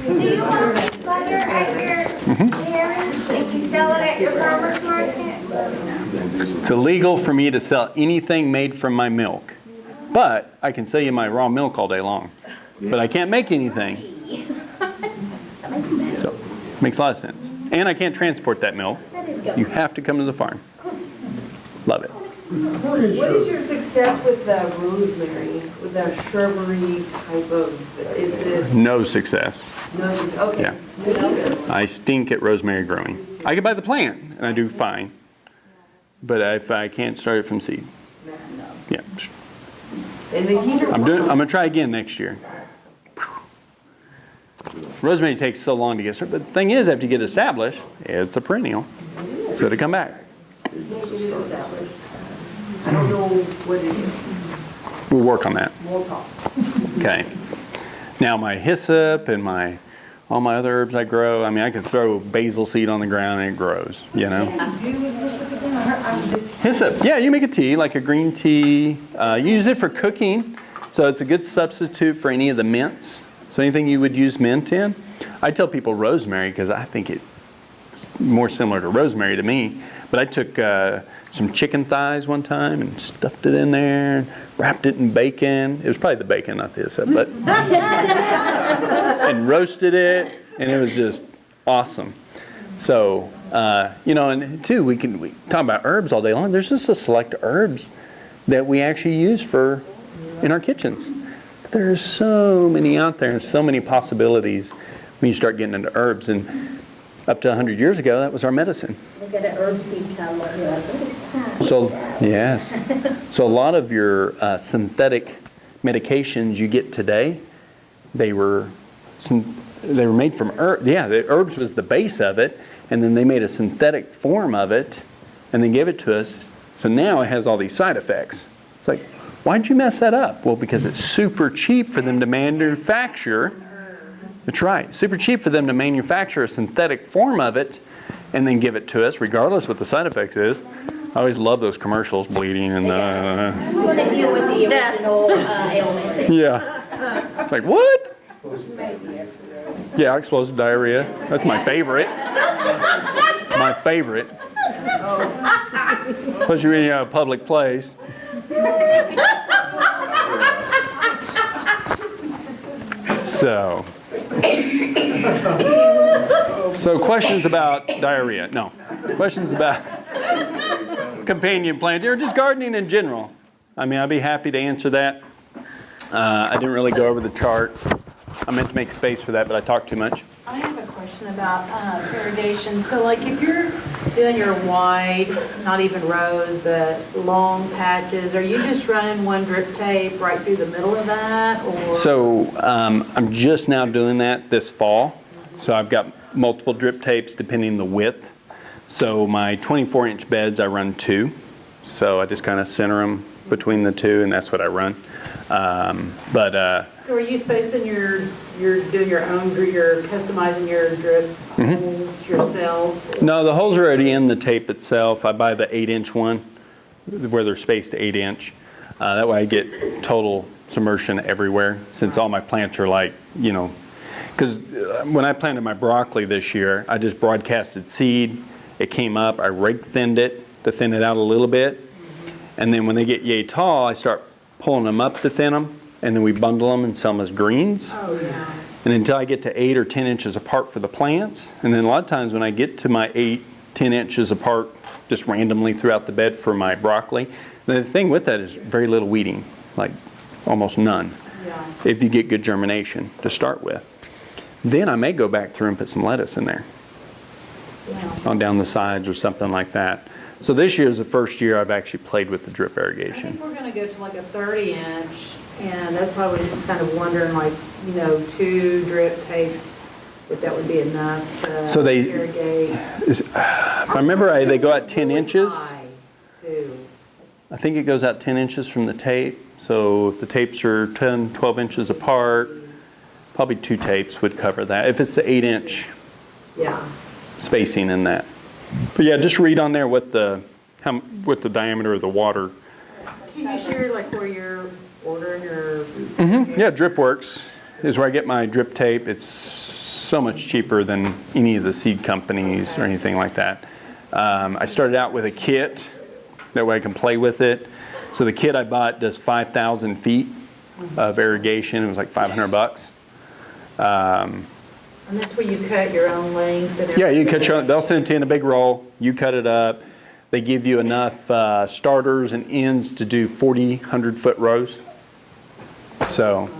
Do you want butter at your dairy? Did you sell it at your farmer's market? It's illegal for me to sell anything made from my milk, but I can sell you my raw milk all day long. But I can't make anything. So, makes a lot of sense. And I can't transport that milk. You have to come to the farm. Love it. What is your success with the rosemary, with the shrubbery type of, is it, No success. no, okay. Yeah. I stink at rosemary growing. I can buy the plant, and I do fine. But if I can't start it from seed. Yeah. And then keep I'm gonna try again next year. Rosemary takes so long to get started. But the thing is, after you get established, it's a perennial. So to come back. I don't know what it is. We'll work on that. We'll talk. Okay. Now my hyssop and all my other herbs I grow, I mean, I could throw basil seed on the ground and it grows, you know. Hyssop, yeah, you make a tea, like a green tea. You use it for cooking, so it's a good substitute for any of the mints. So anything you would use mint in. I tell people rosemary because I think it's more similar to rosemary to me. But I took some chicken thighs one time and stuffed it in there, wrapped it in bacon. It was probably the bacon, not the hyssop, but and roasted it, and it was just awesome. So, you know, and too, we talk about herbs all day long. There's just a select herbs that we actually use in our kitchens. There's so many out there and so many possibilities when you start getting into herbs. And up to 100 years ago, that was our medicine. Look at an herb seed catalog, you're like, what is that? So, yes. So a lot of your synthetic medications you get today, they were made from herbs. Yeah, the herbs was the base of it, and then they made a synthetic form of it, and then gave it to us. So now it has all these side effects. It's like, why'd you mess that up? Well, because it's super cheap for them to manufacture. That's right. Super cheap for them to manufacture a synthetic form of it and then give it to us, regardless what the side effects is. I always love those commercials, bleeding and We want to deal with the original ailment. yeah. It's like, what? Yeah, explosive diarrhea. That's my favorite. My favorite. Especially in a public place. So questions about diarrhea? No. Questions about companion planting or just gardening in general? I mean, I'd be happy to answer that. I didn't really go over the chart. I meant to make space for that, but I talked too much. I have a question about irrigation. So like if you're doing your wide, not even rows, but long patches, are you just running one drip tape right through the middle of that? Or? So I'm just now doing that this fall. So I've got multiple drip tapes depending the width. So my 24-inch beds, I run 2. So I just kind of center them between the 2, and that's what I run. So are you spacing you're doing your own, you're customizing your drip holes yourself? No, the holes are already in the tape itself. I buy the 8-inch one where they're spaced 8-inch. That way I get total submersion everywhere, since all my plants are like, you know, because when I planted my broccoli this year, I just broadcasted seed. It came up, I rake thinned it to thin it out a little bit. And then when they get yay tall, I start pulling them up to thin them, and then we bundle them and sell them as greens. Oh, yeah. And until I get to 8 or 10 inches apart for the plants. And then a lot of times when I get to my 8, 10 inches apart, just randomly throughout the bed for my broccoli, the thing with that is very little weeding, like almost none, if you get good germination to start with. Then I may go back through and put some lettuce in there on down the sides or something like that. So this year is the first year I've actually played with the drip I irrigation. think we're going to go to like a 30-inch, and that's why we're just kind of wondering, like, you know, 2 drip tapes, if that would be enough to So they, irrigate. if I remember right, they go out 10 inches. High, too. I think it goes out 10 inches from the tape. So if the tapes are 10, 12 inches apart, probably 2 tapes would cover that. If it's the 8-inch Yeah. spacing in that. But yeah, just read on there what the diameter of the water. Can you share like where you're ordering your? Yeah, DripWorks is where I get my drip tape. It's so much cheaper than any of the seed companies or anything like that. I started out with a kit. That way I can play with it. So the kit I bought does 5,000 feet of irrigation. It was like $500. And that's where you cut your own length and everything? Yeah, you cut your own. They'll send it to you in a big roll. You cut it up. They give you enough starters and ends to do 40, 100-foot rows. So,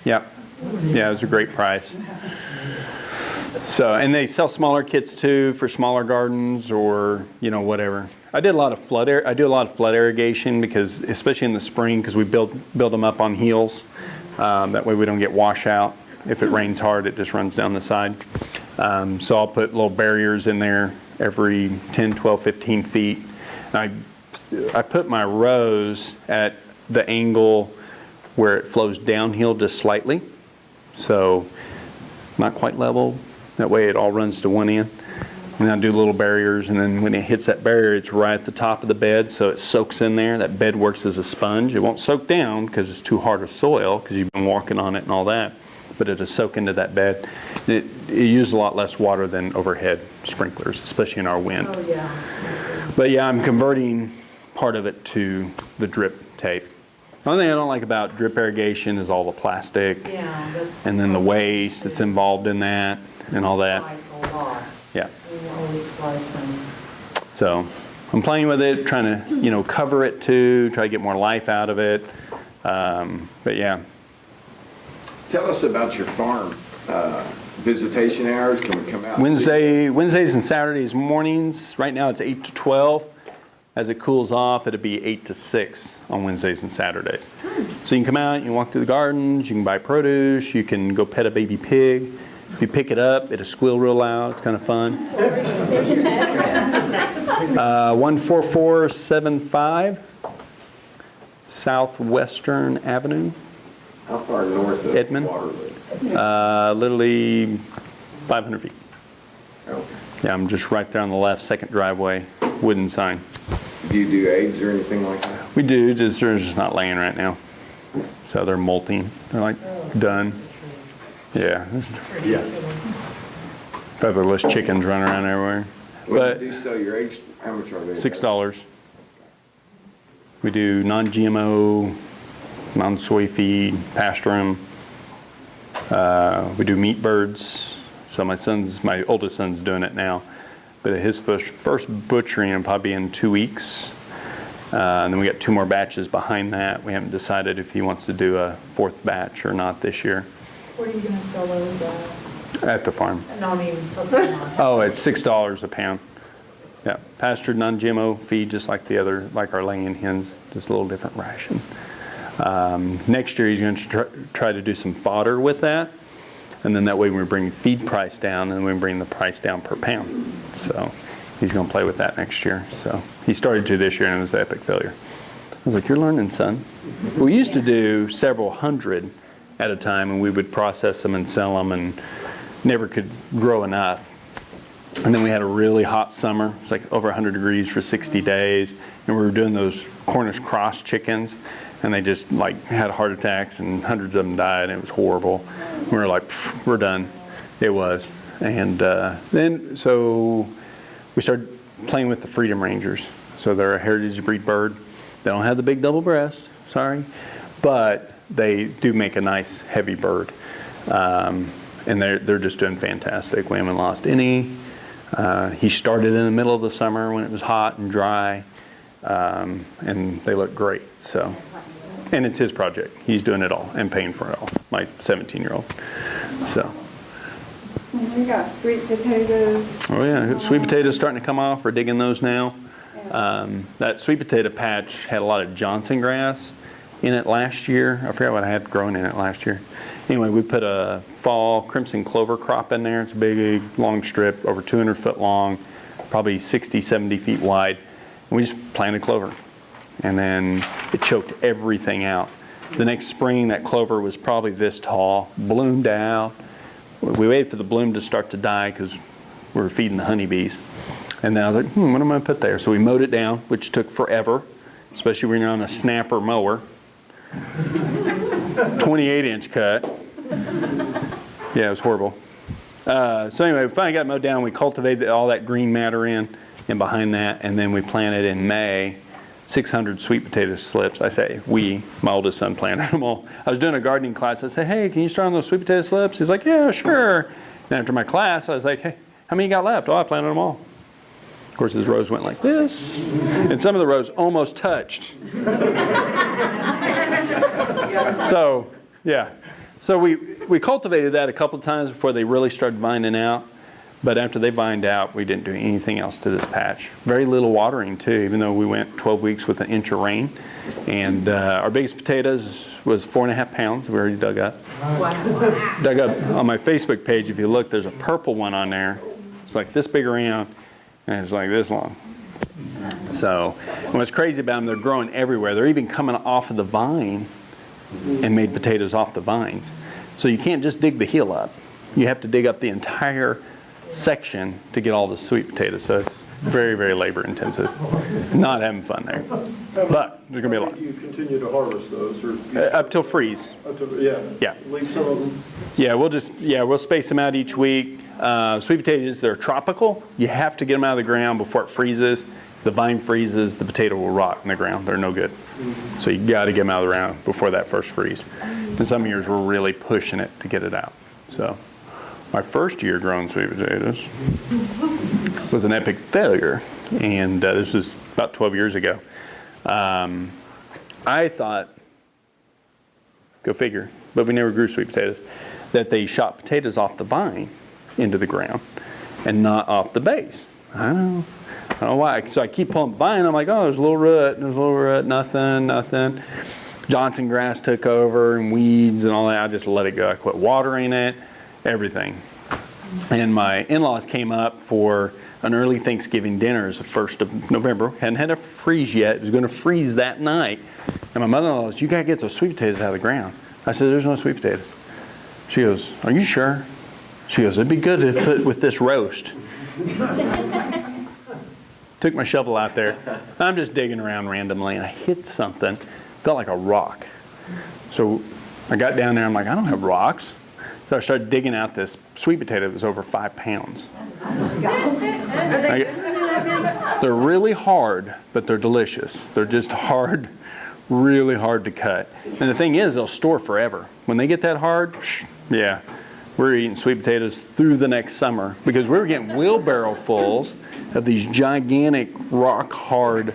yeah. Yeah, it was a great price. So, and they sell smaller kits too for smaller gardens or, you know, whatever. I do a lot of flood irrigation because, especially in the spring, because we build them up on heels. That way we don't get washout If it rains hard, it just runs down the side. So I'll put little barriers in there every 10, 12, 15 feet. And I put my rows at the angle where it flows downhill just slightly. So not quite level. That way it all runs to one end. And I do little barriers, and then when it hits that barrier, it's right at the top of the bed, so it soaks in there. That bed works as a sponge. It won't soak down because it's too hard of soil, because you've been walking on it and all that, but it'll soak into that bed. It uses a lot less water than overhead sprinklers, especially in our wind. Oh, yeah. But yeah, I'm converting part of it to the drip tape. The only thing I don't like about drip irrigation is all the plastic, Yeah, that's. and then the waste that's involved in that, and all that. Splice a lot. Yeah. We always splice them. So I'm playing with it, trying to, cover it too, try to get more life out of it. But yeah. Tell us about your farm visitation hours. Can we come out? Wednesdays and Saturdays mornings. Right now it's 8 to 12. As it cools off, it'll be 8 to 6 on Wednesdays and Saturdays. So you can come out, you can walk through the gardens, you can buy produce, you can go pet a baby pig. If you pick it up, it'll squeal real loud. It's kind of fun. 14475 Southwestern Avenue, How far north of Edmond? Waterwood? literally 500 feet. Okay. Yeah, I'm just right there on the left, second driveway, wooden sign. Do you do eggs or anything like that? We do, they're just not laying right now. So they're molting. They're like done. Yeah. Yeah. Featherless chickens running around everywhere. When But you do sell your eggs, how much are they? $6. We do non-GMO, non-soy feed, pasture 'em. We do meat birds. So my oldest son's doing it now. But his first butchering will probably be in 2 weeks. And then we got 2 more batches behind that. We haven't decided if he wants to do a 4th batch or not this year. Where are you gonna sell those at? At the farm. No, I mean, for the Oh, it's $6 a pound. Yeah, pastured non-GMO feed, just like like our laying hens, just a little different ration. Next year, he's going to try to do some fodder with that, and then that way we bring feed price down, and we bring the price down per pound. So he's going to play with that next year. So he started to this year, and it was an epic failure. I was like, "You're learning, son." We used to do several hundred at a time, and we would process them and sell them, and never could grow enough. And then we had a really hot summer. It's like over 100 degrees for 60 days. And we were doing those Cornish cross chickens, and they just had heart attacks, and hundreds of them died, and it was horrible. We were like, we're done. It was. And so we started playing with the Freedom Rangers. So they're a heritage breed bird. They don't have the big double breast, sorry, but they do make a nice heavy bird. And they're just doing fantastic. We haven't lost any. He started in the middle of the summer when it was hot and dry, and they look great. So, and it's his project. He's doing it all and paying for it all. My 17-year-old. So. We got sweet potatoes. Oh yeah, sweet potatoes starting to come off. We're digging those now. That sweet potato patch had a lot of Johnson grass in it last year. I forgot what I had grown in it last year. Anyway, we put a fall crimson clover crop in there. It's a big, long strip, over 200 foot long, probably 60, 70 feet wide. And we just planted clover. And then it choked everything out. The next spring, that clover was probably this tall, bloomed out. We waited for the bloom to start to die because we were feeding the honeybees. And then I was like, what am I going to put there? So we mowed it down, which took forever, especially when you're on a snapper mower. 28-inch cut. Yeah, it was horrible. So anyway, we finally got it mowed down. We cultivated all that green matter in and behind that, and then we planted in May 600 sweet potato slips. I say we, my oldest son planted them all. I was doing a gardening class. I said, hey, can you start on those sweet potato slips? He's like, yeah, sure. And after my class, I was like, hey, how many you got left? Oh, I planted them all. Of course, his rows went like this, and some of the rows almost touched. So, yeah. So we cultivated that a couple of times before they really started vining out. But after they vined out, we didn't do anything else to this patch. Very little watering, too, even though we went 12 weeks with an inch of rain. And our biggest potatoes was 4.5 pounds. We already dug up. Dug up on my Facebook page, if you look, there's a purple one on there. It's like this big around, and it's like this long. So, and what's crazy about them, they're growing everywhere. They're even coming off of the vine and made potatoes off the vines. So you can't just dig the heel up. You have to dig up the entire section to get all the sweet potatoes. So it's very, very labor intensive. Not having fun there. But there's going to be a lot. You continue to harvest those? Or Up till freeze. Yeah. Leave some of them? Yeah, we'll space them out each week. Sweet potatoes, they're tropical. You have to get them out of the ground before it freezes. The vine freezes, the potato will rot in the ground. They're no good. So you got to get them out of the ground before that first freeze. And some years we're really pushing it to get it out. So my first year growing sweet potatoes was an epic failure. And this was about 12 years ago. I thought, go figure, but we never grew sweet potatoes, that they shot potatoes off the vine into the ground and not off the base. I don't know why. So I keep pulling the vine. I'm like, oh, there's a little root, nothing. Johnson grass took over and weeds and all that. I just let it go. I quit watering it, everything. And my in-laws came up for an early Thanksgiving dinner. It was the 1st of November. Hadn't had a freeze yet. It was going to freeze that night. And my mother-in-law goes, you got to get those sweet potatoes out of the ground. I said, there's no sweet potatoes. She goes, are you sure? She goes, it'd be good to put with this roast. Took my shovel out there. I'm just digging around randomly, and I hit something. Felt like a rock. So I got down there. I'm like, I don't have rocks. So I started digging out this sweet potato that was over 5 pounds. They're really hard, but they're delicious. They're just hard, really hard to cut. And the thing is, they'll store forever. When they get that hard, yeah, we're eating sweet potatoes through the next summer because we were getting wheelbarrow fulls of these gigantic, rock-hard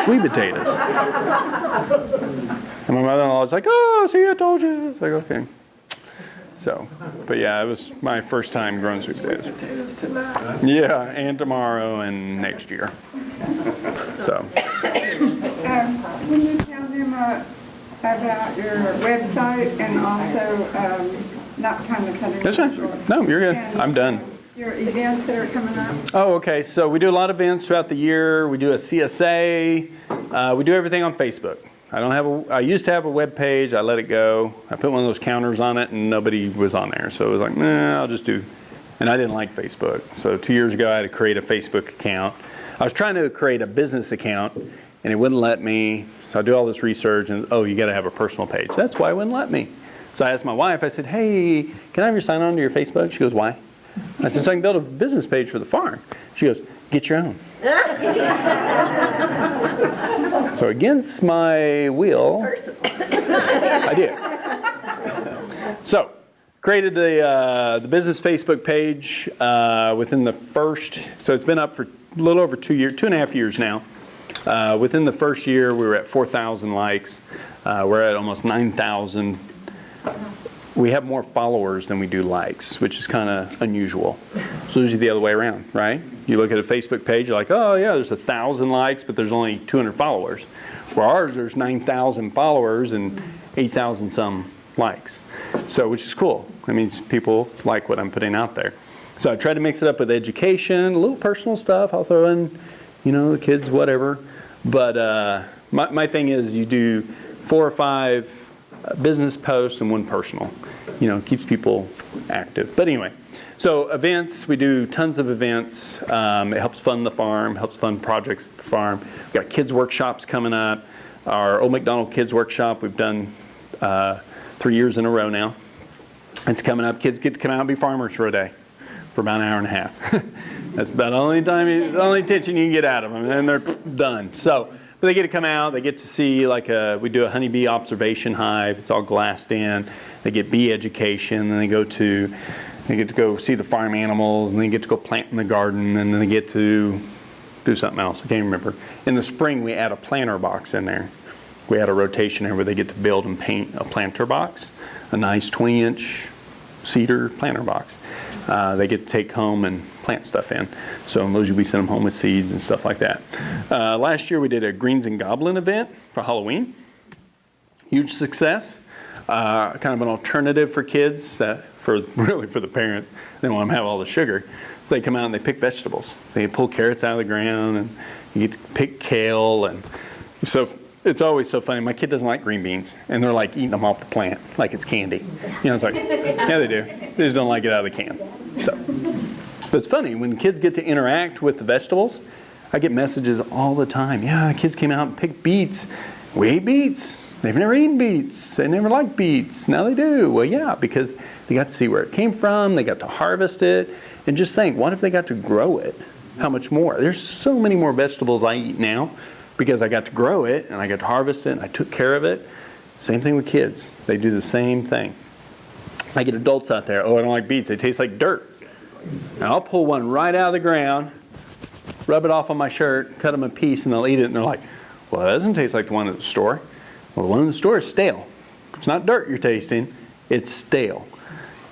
sweet potatoes. And my mother-in-law was like, oh, see, I told you. It's like, okay. So, but yeah, it was my first time growing sweet potatoes. Yeah, and tomorrow and next year. So. Can you tell them about your website and also not kind of cutting That's fine. short? No, you're good. And, I'm done. Your events that are coming up? Oh, okay. So we do a lot of events throughout the year. We do a CSA. We do everything on Facebook. I used to have a web page. I let it go. I put one of those counters on it, and nobody was on there. So it was like, nah, I'll just do. And I didn't like Facebook. So 2 years ago, I had to create a Facebook account. I was trying to create a business account, and it wouldn't let me. So I do all this research, and oh, you got to have a personal page. That's why it wouldn't let me. So I asked my wife. I said, hey, can I have your sign on to your Facebook? She goes, why? I said, so I can build a business page for the farm. She goes, get your own. So against my will, I did. So created the business Facebook page within the first, so it's been up for a little over 2.5 years now. Within the first year, we were at 4,000 likes. We're at almost 9,000. We have more followers than we do likes, which is kind of unusual. It's usually the other way around, right? You look at a Facebook page, you're like, oh yeah, there's 1,000 likes, but there's only 200 followers. For ours, there's 9,000 followers and 8,000 some likes. So, which is cool. That means people like what I'm putting out there. So I try to mix it up with education, a little personal stuff. I'll throw in, the kids, whatever. But my thing is you do 4 or 5 business posts and 1 personal. Keeps people active. But anyway, so events, we do tons of events. It helps fund the farm, helps fund projects at the farm. We've got kids workshops coming up. Our Old McDonald Kids Workshop, we've done 3 years in a row now. It's coming up. Kids get to come out and be farmers for a day, for about an hour and a half. That's about the only attention you can get out of them, and then they're done. So, but they get to come out. They get to see, we do a honeybee observation hive. It's all glassed in. They get bee education, and they get to go see the farm animals, and they get to go plant in the garden, and then they get to do something else. I can't remember. In the spring, we add a planter box in there. We add a rotation there where they get to build and paint a planter box, a nice 20-inch cedar planter box. They get to take home and plant stuff in. So usually we send them home with seeds and stuff like that. Last year we did a Greens and Goblin event for Halloween. Huge success. kind of an alternative for kids, really for the parent. They don't want them to have all the sugar. So they come out and they pick vegetables. They pull carrots out of the ground, and you get to pick kale. And so it's always so funny. My kid doesn't like green beans, and they're like eating them off the plant like it's candy. It's like, yeah, they do. They just don't like it out of the can. So, but it's funny, when kids get to interact with the vegetables, I get messages all the time. Yeah, the kids came out and picked beets. We ate beets. They've never eaten beets. They never liked beets. Now they do. Well, yeah, because they got to see where it came from. They got to harvest it. And just think, what if they got to grow it? How much more? There's so many more vegetables I eat now because I got to grow it and I got to harvest it and I took care of it. Same thing with kids. They do the same thing. I get adults out there, oh, I don't like beets. They taste like dirt. And I'll pull one right out of the ground, rub it off on my shirt, cut them a piece, and they'll eat it. And they're like, well, that doesn't taste like the one at the store. Well, the one in the store is stale. It's not dirt you're tasting. It's stale.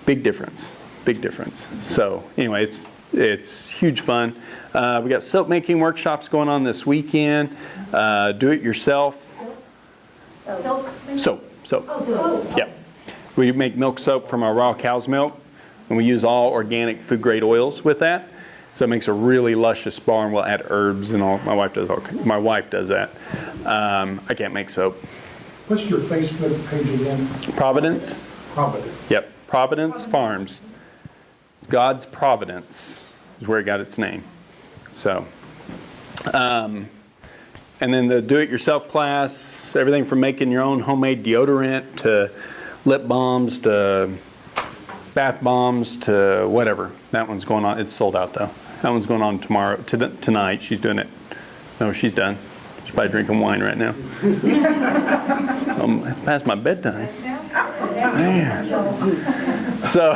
Big difference. Big difference. So anyway, it's huge fun. We got soap making workshops going on this weekend. Do it yourself. Soap. Yeah. We make milk soap from our raw cow's milk, and we use all organic food grade oils with that. So it makes a really luscious bar, and we'll add herbs and all. My wife does that. I can't make soap. What's your Facebook page again? Providence. Providence. Yep. Providence Farms. God's Providence is where it got its name. So, and then the do-it-yourself class, everything from making your own homemade deodorant to lip balms to bath bombs to whatever. That one's going on. It's sold out though. That one's going on tonight. She's doing it. No, she's done. She's probably drinking wine right now. It's past my bedtime. Man. So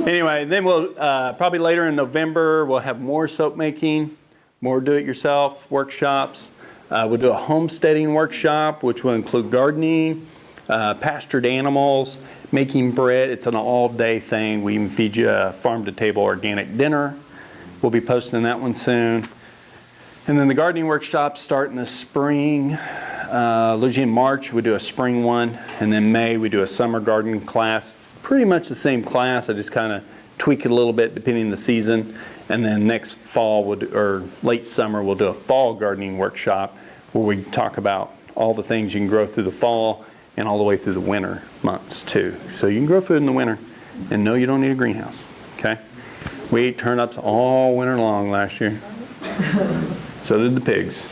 anyway, then we'll probably later in November we'll have more soap making, more do-it-yourself workshops. We'll do a homesteading workshop, which will include gardening, pastured animals, making bread. It's an all-day thing. We even feed you a farm-to-table organic dinner. We'll be posting that one soon. And then the gardening workshops start in the spring. Usually in March we do a spring one, and then May we do a summer garden class. It's pretty much the same class. I just kind of tweak it a little bit depending on the season. And then next fall or late summer we'll do a fall gardening workshop where we talk about all the things you can grow through the fall and all the way through the winter months too. So you can grow food in the winter, and no, you don't need a greenhouse. Okay? We ate turnips all winter long last year. So did the pigs,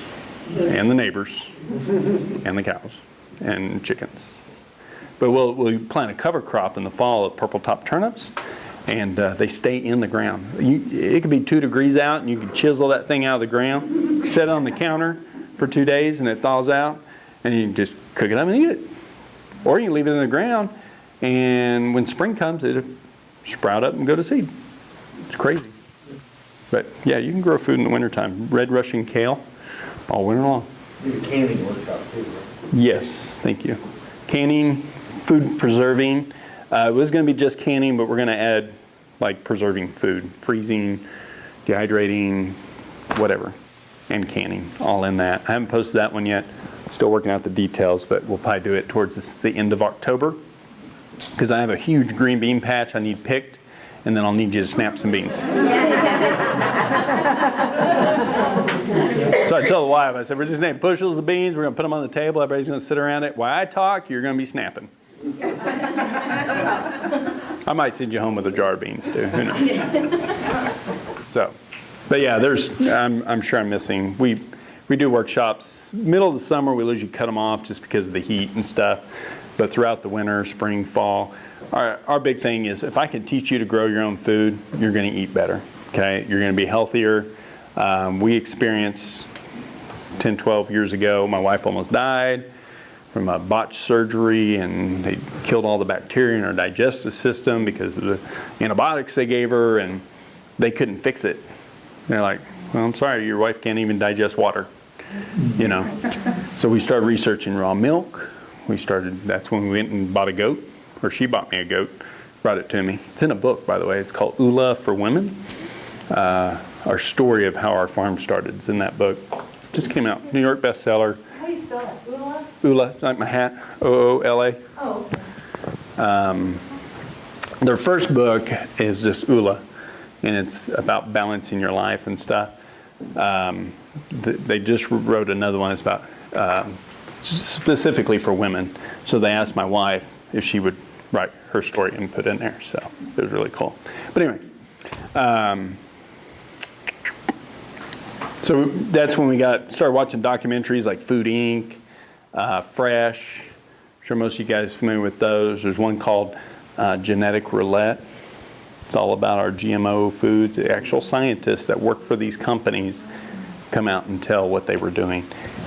and the neighbors, and the cows, and chickens. But we'll plant a cover crop in the fall of purple top turnips, and they stay in the ground. It could be 2 degrees out, and you can chisel that thing out of the ground, set it on the counter for 2 days, and it thaws out, and you can just cook it up and eat it. Or you can leave it in the ground, and when spring comes, it'll sprout up and go to seed. It's crazy. But yeah, you can grow food in the wintertime. Red Russian kale, all winter long. You do canning workshop too, right? Yes, thank you. Canning, food preserving. It was going to be just canning, but we're going to add like preserving food, freezing, dehydrating, whatever, and canning, all in that. I haven't posted that one yet. Still working out the details, but we'll probably do it towards the end of October because I have a huge green bean patch I need picked, and then I'll need you to snap some beans. So I tell the wife, I said, we're just going to bushels of beans, we're going to put them on the table, everybody's going to sit around it. While I talk, you're going to be snapping. I might send you home with a jar of beans too, who knows. So, but yeah, I'm sure I'm missing. We do workshops. Middle of the summer, we usually cut them off just because of the heat and stuff. But throughout the winter, spring, fall, our big thing is if I can teach you to grow your own food, you're going to eat better. Okay, you're going to be healthier. We experienced 10, 12 years ago, my wife almost died from a botched surgery, and they killed all the bacteria in her digestive system because of the antibiotics they gave her, and they couldn't fix it. They're like, well, I'm sorry, your wife can't even digest water, you know. So we started researching raw milk. That's when we went and bought a goat, or she bought me a goat, brought it to me. It's in a book, by the way. It's called Ula for Women. Our story of how our farm started is in that book. Just came out, New York bestseller. How do you spell it? Ula? Ula, like my hat, Oola. Oh, okay. Their first book is just Ula, and it's about balancing your life and stuff. They just wrote another one. It's about specifically for women. So they asked my wife if she would write her story and put in there. So it was really cool. But anyway, so that's when we started watching documentaries like Food Inc., Fresh. I'm sure most of you guys are familiar with those. There's one called Genetic Roulette. It's all about our GMO foods. The actual scientists that work for these companies come out and tell what they were doing.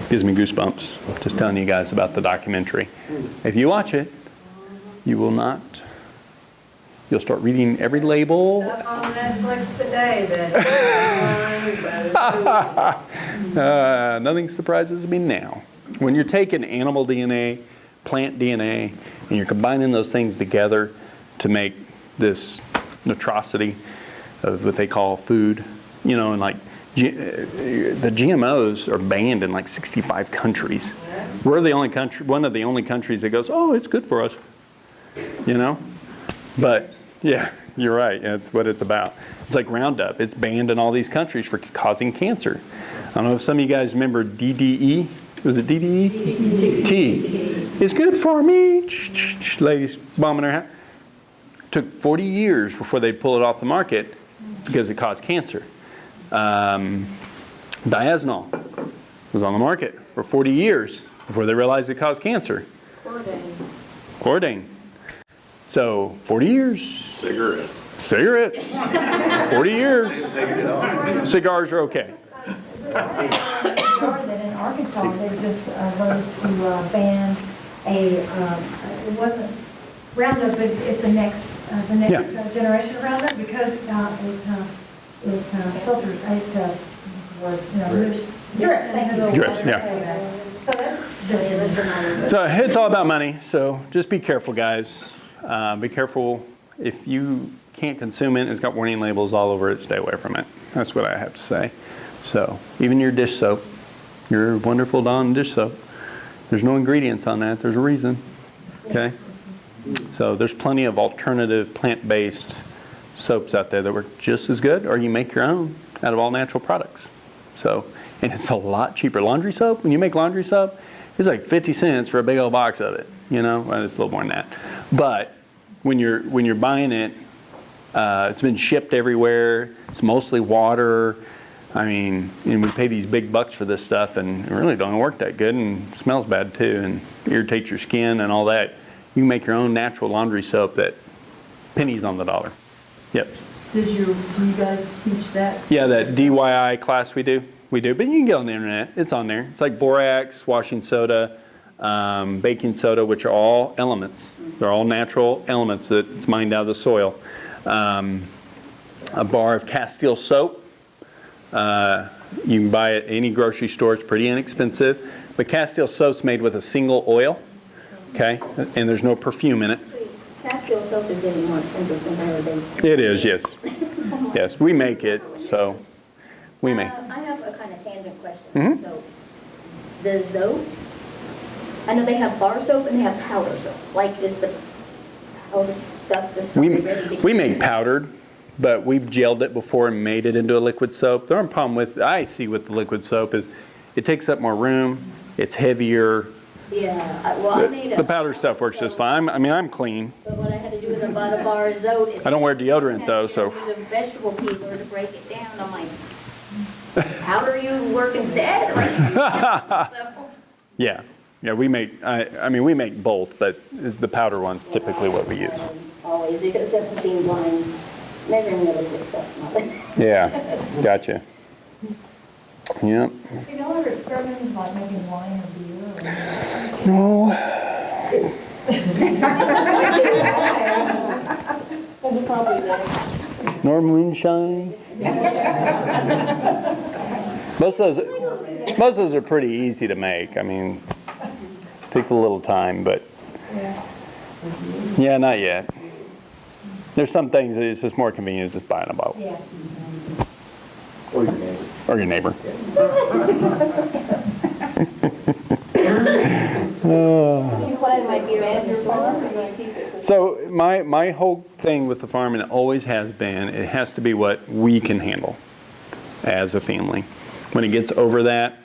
Gives me goosebumps just telling you guys about the documentary. If you watch it, you will not. You'll start reading every label. Stuff on Netflix today that. Nothing surprises me now. When you're taking animal DNA, plant DNA, and you're combining those things together to make this atrocity of what they call food, you know, and like the GMOs are banned in like 65 countries. We're the only country, one of the only countries that goes, oh, it's good for us, you know? But yeah, you're right. That's what it's about. It's like Roundup. It's banned in all these countries for causing cancer. I don't know if some of you guys remember DDE. Was it DDE? T. It's good for me. Ladies bombing her hat. Took 40 years before they pull it off the market because it caused cancer. Diazinol was on the market for 40 years before they realized it caused cancer. Chlordane. So 40 years. Cigarettes. 40 years. Cigars are okay. That in Arkansas, they just voted to ban it wasn't Roundup, but it's the next generation of Roundup because it filters, Drips, yeah. So it's all about money, so just be careful, guys. Be careful. If you can't consume it, it's got warning labels all over it, stay away from it. That's what I have to say. So even your dish soap, your wonderful Dawn dish soap, there's no ingredients on that. There's a reason. Okay? So there's plenty of alternative plant-based soaps out there that work just as good, or you make your own out of all natural products. So, and it's a lot cheaper. Laundry soap, when you make laundry soap, it's like 50 cents for a big old box of it. You know, well, it's a little more than that. But when you're buying it, it's been shipped everywhere. It's mostly water. I mean, and we pay these big bucks for this stuff, and it really don't work that good, and it smells bad too, and irritates your skin and all that. You can make your own natural laundry soap that pennies on the dollar. Yep. Do you guys teach that? Yeah, that DIY class we do, but you can get on the internet. It's on there. It's like borax, washing soda, baking soda, which are all elements. They're all natural elements that's mined out of the soil. A bar of Castile soap. You can buy it at any grocery store. It's pretty inexpensive. But Castile soap's made with a single oil, okay? And there's no perfume in it. Castile soap is getting more expensive than everything. It is, yes. Yes, we make it, so we make. I have a kind of tangent question. Mm-hmm. So, the soap, I know they have bar soap and they have powder soap. Like, is the powder stuff just ready to We make powdered, but we've gelled it before and made it into a liquid soap. The only problem I see with the liquid soap is it takes up more room, it's heavier. Yeah, well, I made The powder stuff works just fine. I mean, I'm clean. But what I had to do is I bought a bar of soap. I don't wear deodorant though, so. I use a vegetable peeler to break it down. I'm like, powder you work instead? Yeah, we make, I mean, we make both, but the powder one's typically what we use. Always, except for being blind, measuring the liquid stuff. Yeah, gotcha. Yep. You know, ever experimented like making wine or beer? No. That's probably that. Nor moonshine. Most of those are pretty easy to make. I mean, it takes a little time, but yeah, not yet. There's some things that it's just more convenient just buying a bottle. Yeah. Or your neighbor. So my whole thing with the farm, and it always has been, it has to be what we can handle as a family. When it gets over that,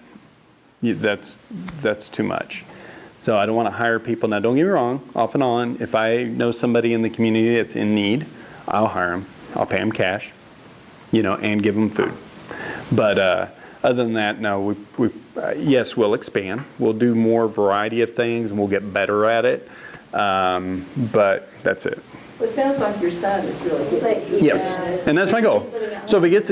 that's too much. So I don't want to hire people. Now, don't get me wrong, off and on, if I know somebody in the community that's in need, I'll hire them. I'll pay them cash, and give them food. But other than that, no, yes, we'll expand. We'll do more variety of things, and we'll get better at it. But that's it. Well, it sounds like your son is really good. Yes, and that's my goal. So if it gets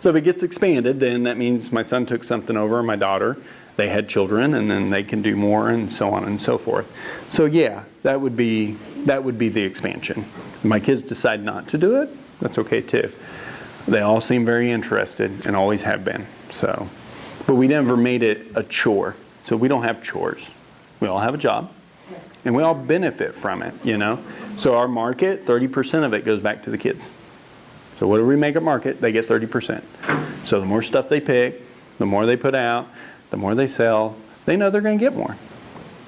so if it gets expanded, then that means my son took something over, my daughter, they had children, and then they can do more, and so on and so forth. So yeah, that would be the expansion. If my kids decide not to do it, that's okay too. They all seem very interested and always have been. So, but we never made it a chore. So we don't have chores. We all have a job, and we all benefit from it. So our market, 30% of it goes back to the kids. So whatever we make at market, they get 30%. So the more stuff they pick, the more they put out, the more they sell, they know they're going to get more.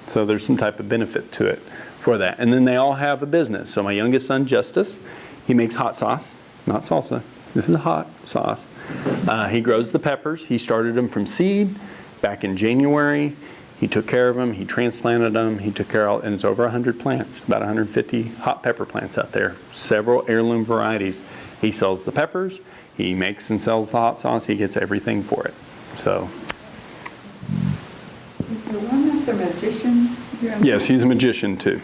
So there's some type of benefit to it for that. And then they all have a business. So my youngest son, Justice, he makes hot sauce, not salsa. This is hot sauce. He grows the peppers. He started them from seed back in January. He took care of them. He transplanted them. He took care of, and it's over 100 plants, about 150 hot pepper plants out there, several heirloom varieties. He sells the peppers. He makes and sells the hot sauce. He gets everything for it. So. Is the one that's a magician? Yes, he's a magician too.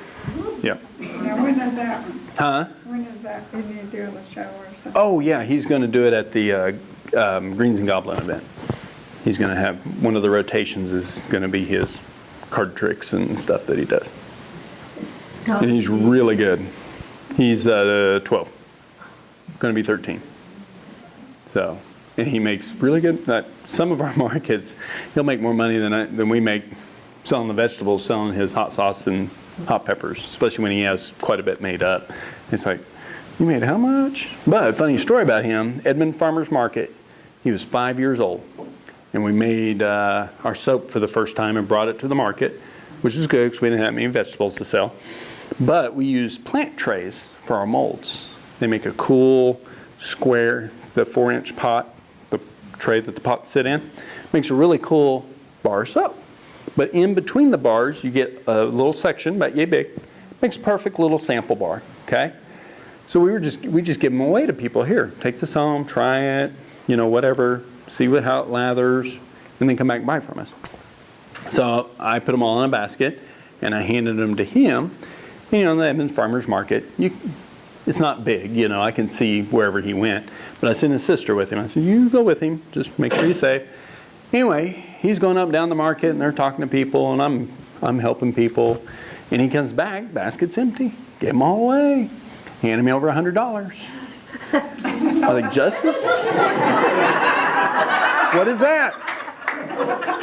Yeah. Now, when is that one? Huh? When is that, when you do the show or something? Oh yeah, he's going to do it at the Greens and Goblin event. He's going to have, one of the rotations is going to be his card tricks and stuff that he does. And he's really good. He's 12, going to be 13. So, and he makes really good, some of our markets, he'll make more money than we make selling the vegetables, selling his hot sauce and hot peppers, especially when he has quite a bit made up. It's like, you made how much? But funny story about him, Edmond Farmers Market, he was 5 years old. And we made our soap for the first time and brought it to the market, which is good because we didn't have any vegetables to sell. But we used plant trays for our molds. They make a cool square, the 4-inch pot, the tray that the pots sit in, makes a really cool bar of soap. But in between the bars, you get a little section, about yay big, makes a perfect little sample bar, okay? So we just give them away to people. Here, take this home, try it, whatever, see how it lathers, and then come back and buy from us. So I put them all in a basket, and I handed them to him. And, the Edmonds Farmers Market, it's not big, I can see wherever he went. But I sent his sister with him. I said, you go with him, just make sure he's safe. Anyway, he's going up and down the market, and they're talking to people, and I'm helping people. And he comes back, basket's empty. Give them all away. Handed me over $100. I was like, Justice? What is that?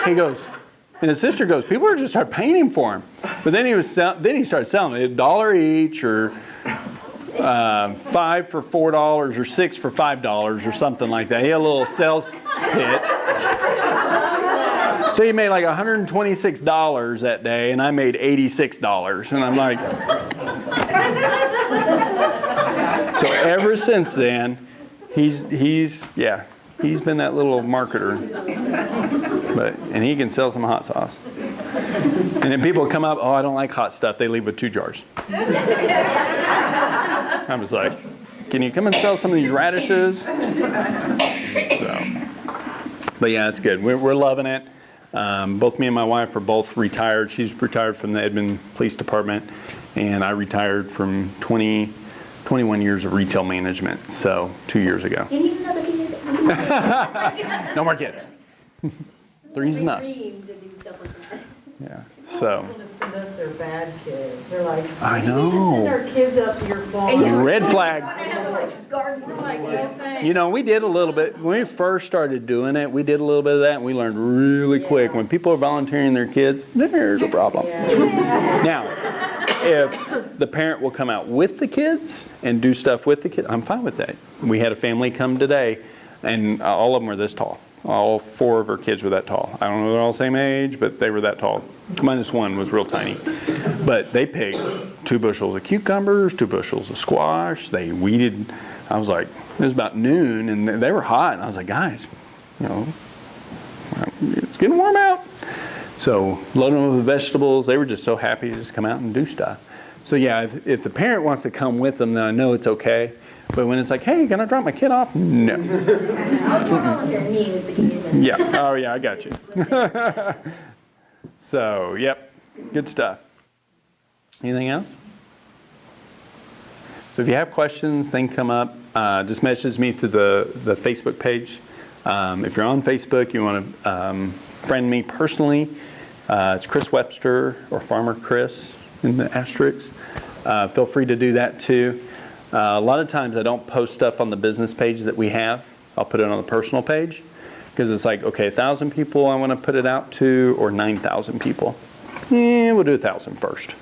He goes, and his sister goes, people are just start paying him for him. But then he started selling it $1 each, or 5 for $4, or 6 for $5, or something like that. He had a little sales pitch. So he made like $126 that day, and I made $86. And I'm like, so ever since then, he's been that little marketer. And he can sell some hot sauce. And then people come up, I don't like hot stuff. They leave with 2 jars. I was like, can you come and sell some of these radishes? But yeah, it's good. We're loving it. Both me and my wife are both retired. She's retired from the Edmond Police Department, and I retired from 21 years of retail management, so 2 years ago. Can you have another kid? No more kids. 3's enough. Yeah. So. To send us their bad kids. They're like, I you need to send know. our kids up to your farm. Red flag. We're like, no thanks. We did a little bit, when we first started doing it, we did a little bit of that, and we learned really quick. When people are volunteering their kids, there's a problem. Now, if the parent will come out with the kids and do stuff with the kids, I'm fine with that. We had a family come today, and all of them were this tall. All 4 of her kids were that tall. I don't know if they're all the same age, but they were that tall. Minus one was real tiny. But they picked 2 bushels of cucumbers, 2 bushels of squash. They weeded. I was like, it was about noon, and they were hot. And I was like, guys, it's getting warm out. So loaded them with vegetables. They were just so happy to just come out and do stuff. So yeah, if the parent wants to come with them, then I know it's okay. But when it's like, hey, can I drop my kid off? No. I was volunteering me as the kid. Yeah. Oh yeah, I got you. So yep, good stuff. Anything else? So if you have questions, things come up, just message me through the Facebook page. If you're on Facebook, you want to friend me personally, it's Chris Webster or Farmer Chris in the asterisks. Feel free to do that too. A lot of times I don't post stuff on the business page that we have. I'll put it on the personal page because it's like, okay, 1,000 people I want to put it out to, or 9,000 people. We'll do 1,000 first.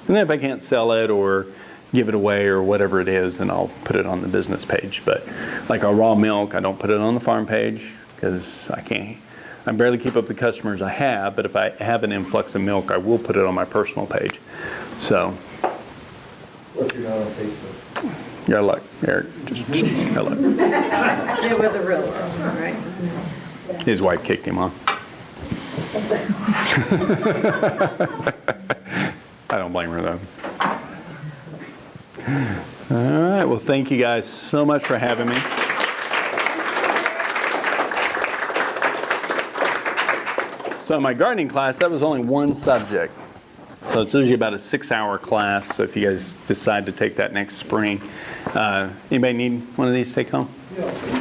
And then if I can't sell it or give it away or whatever it is, then I'll put it on the business page. But like our raw milk, I don't put it on the farm page because I barely keep up the customers I have, but if I have an influx of milk, I will put it on my personal page. So. What if you're not on Facebook? You got luck, Eric. Just got luck. They were the real world, all right? His wife kicked him off. I don't blame her though. All right, well thank you guys so much for having me. So in my gardening class, that was only one subject. So it's usually about a 6-hour class, so if you guys decide to take that next spring. Anybody need one of these to take home? Yeah.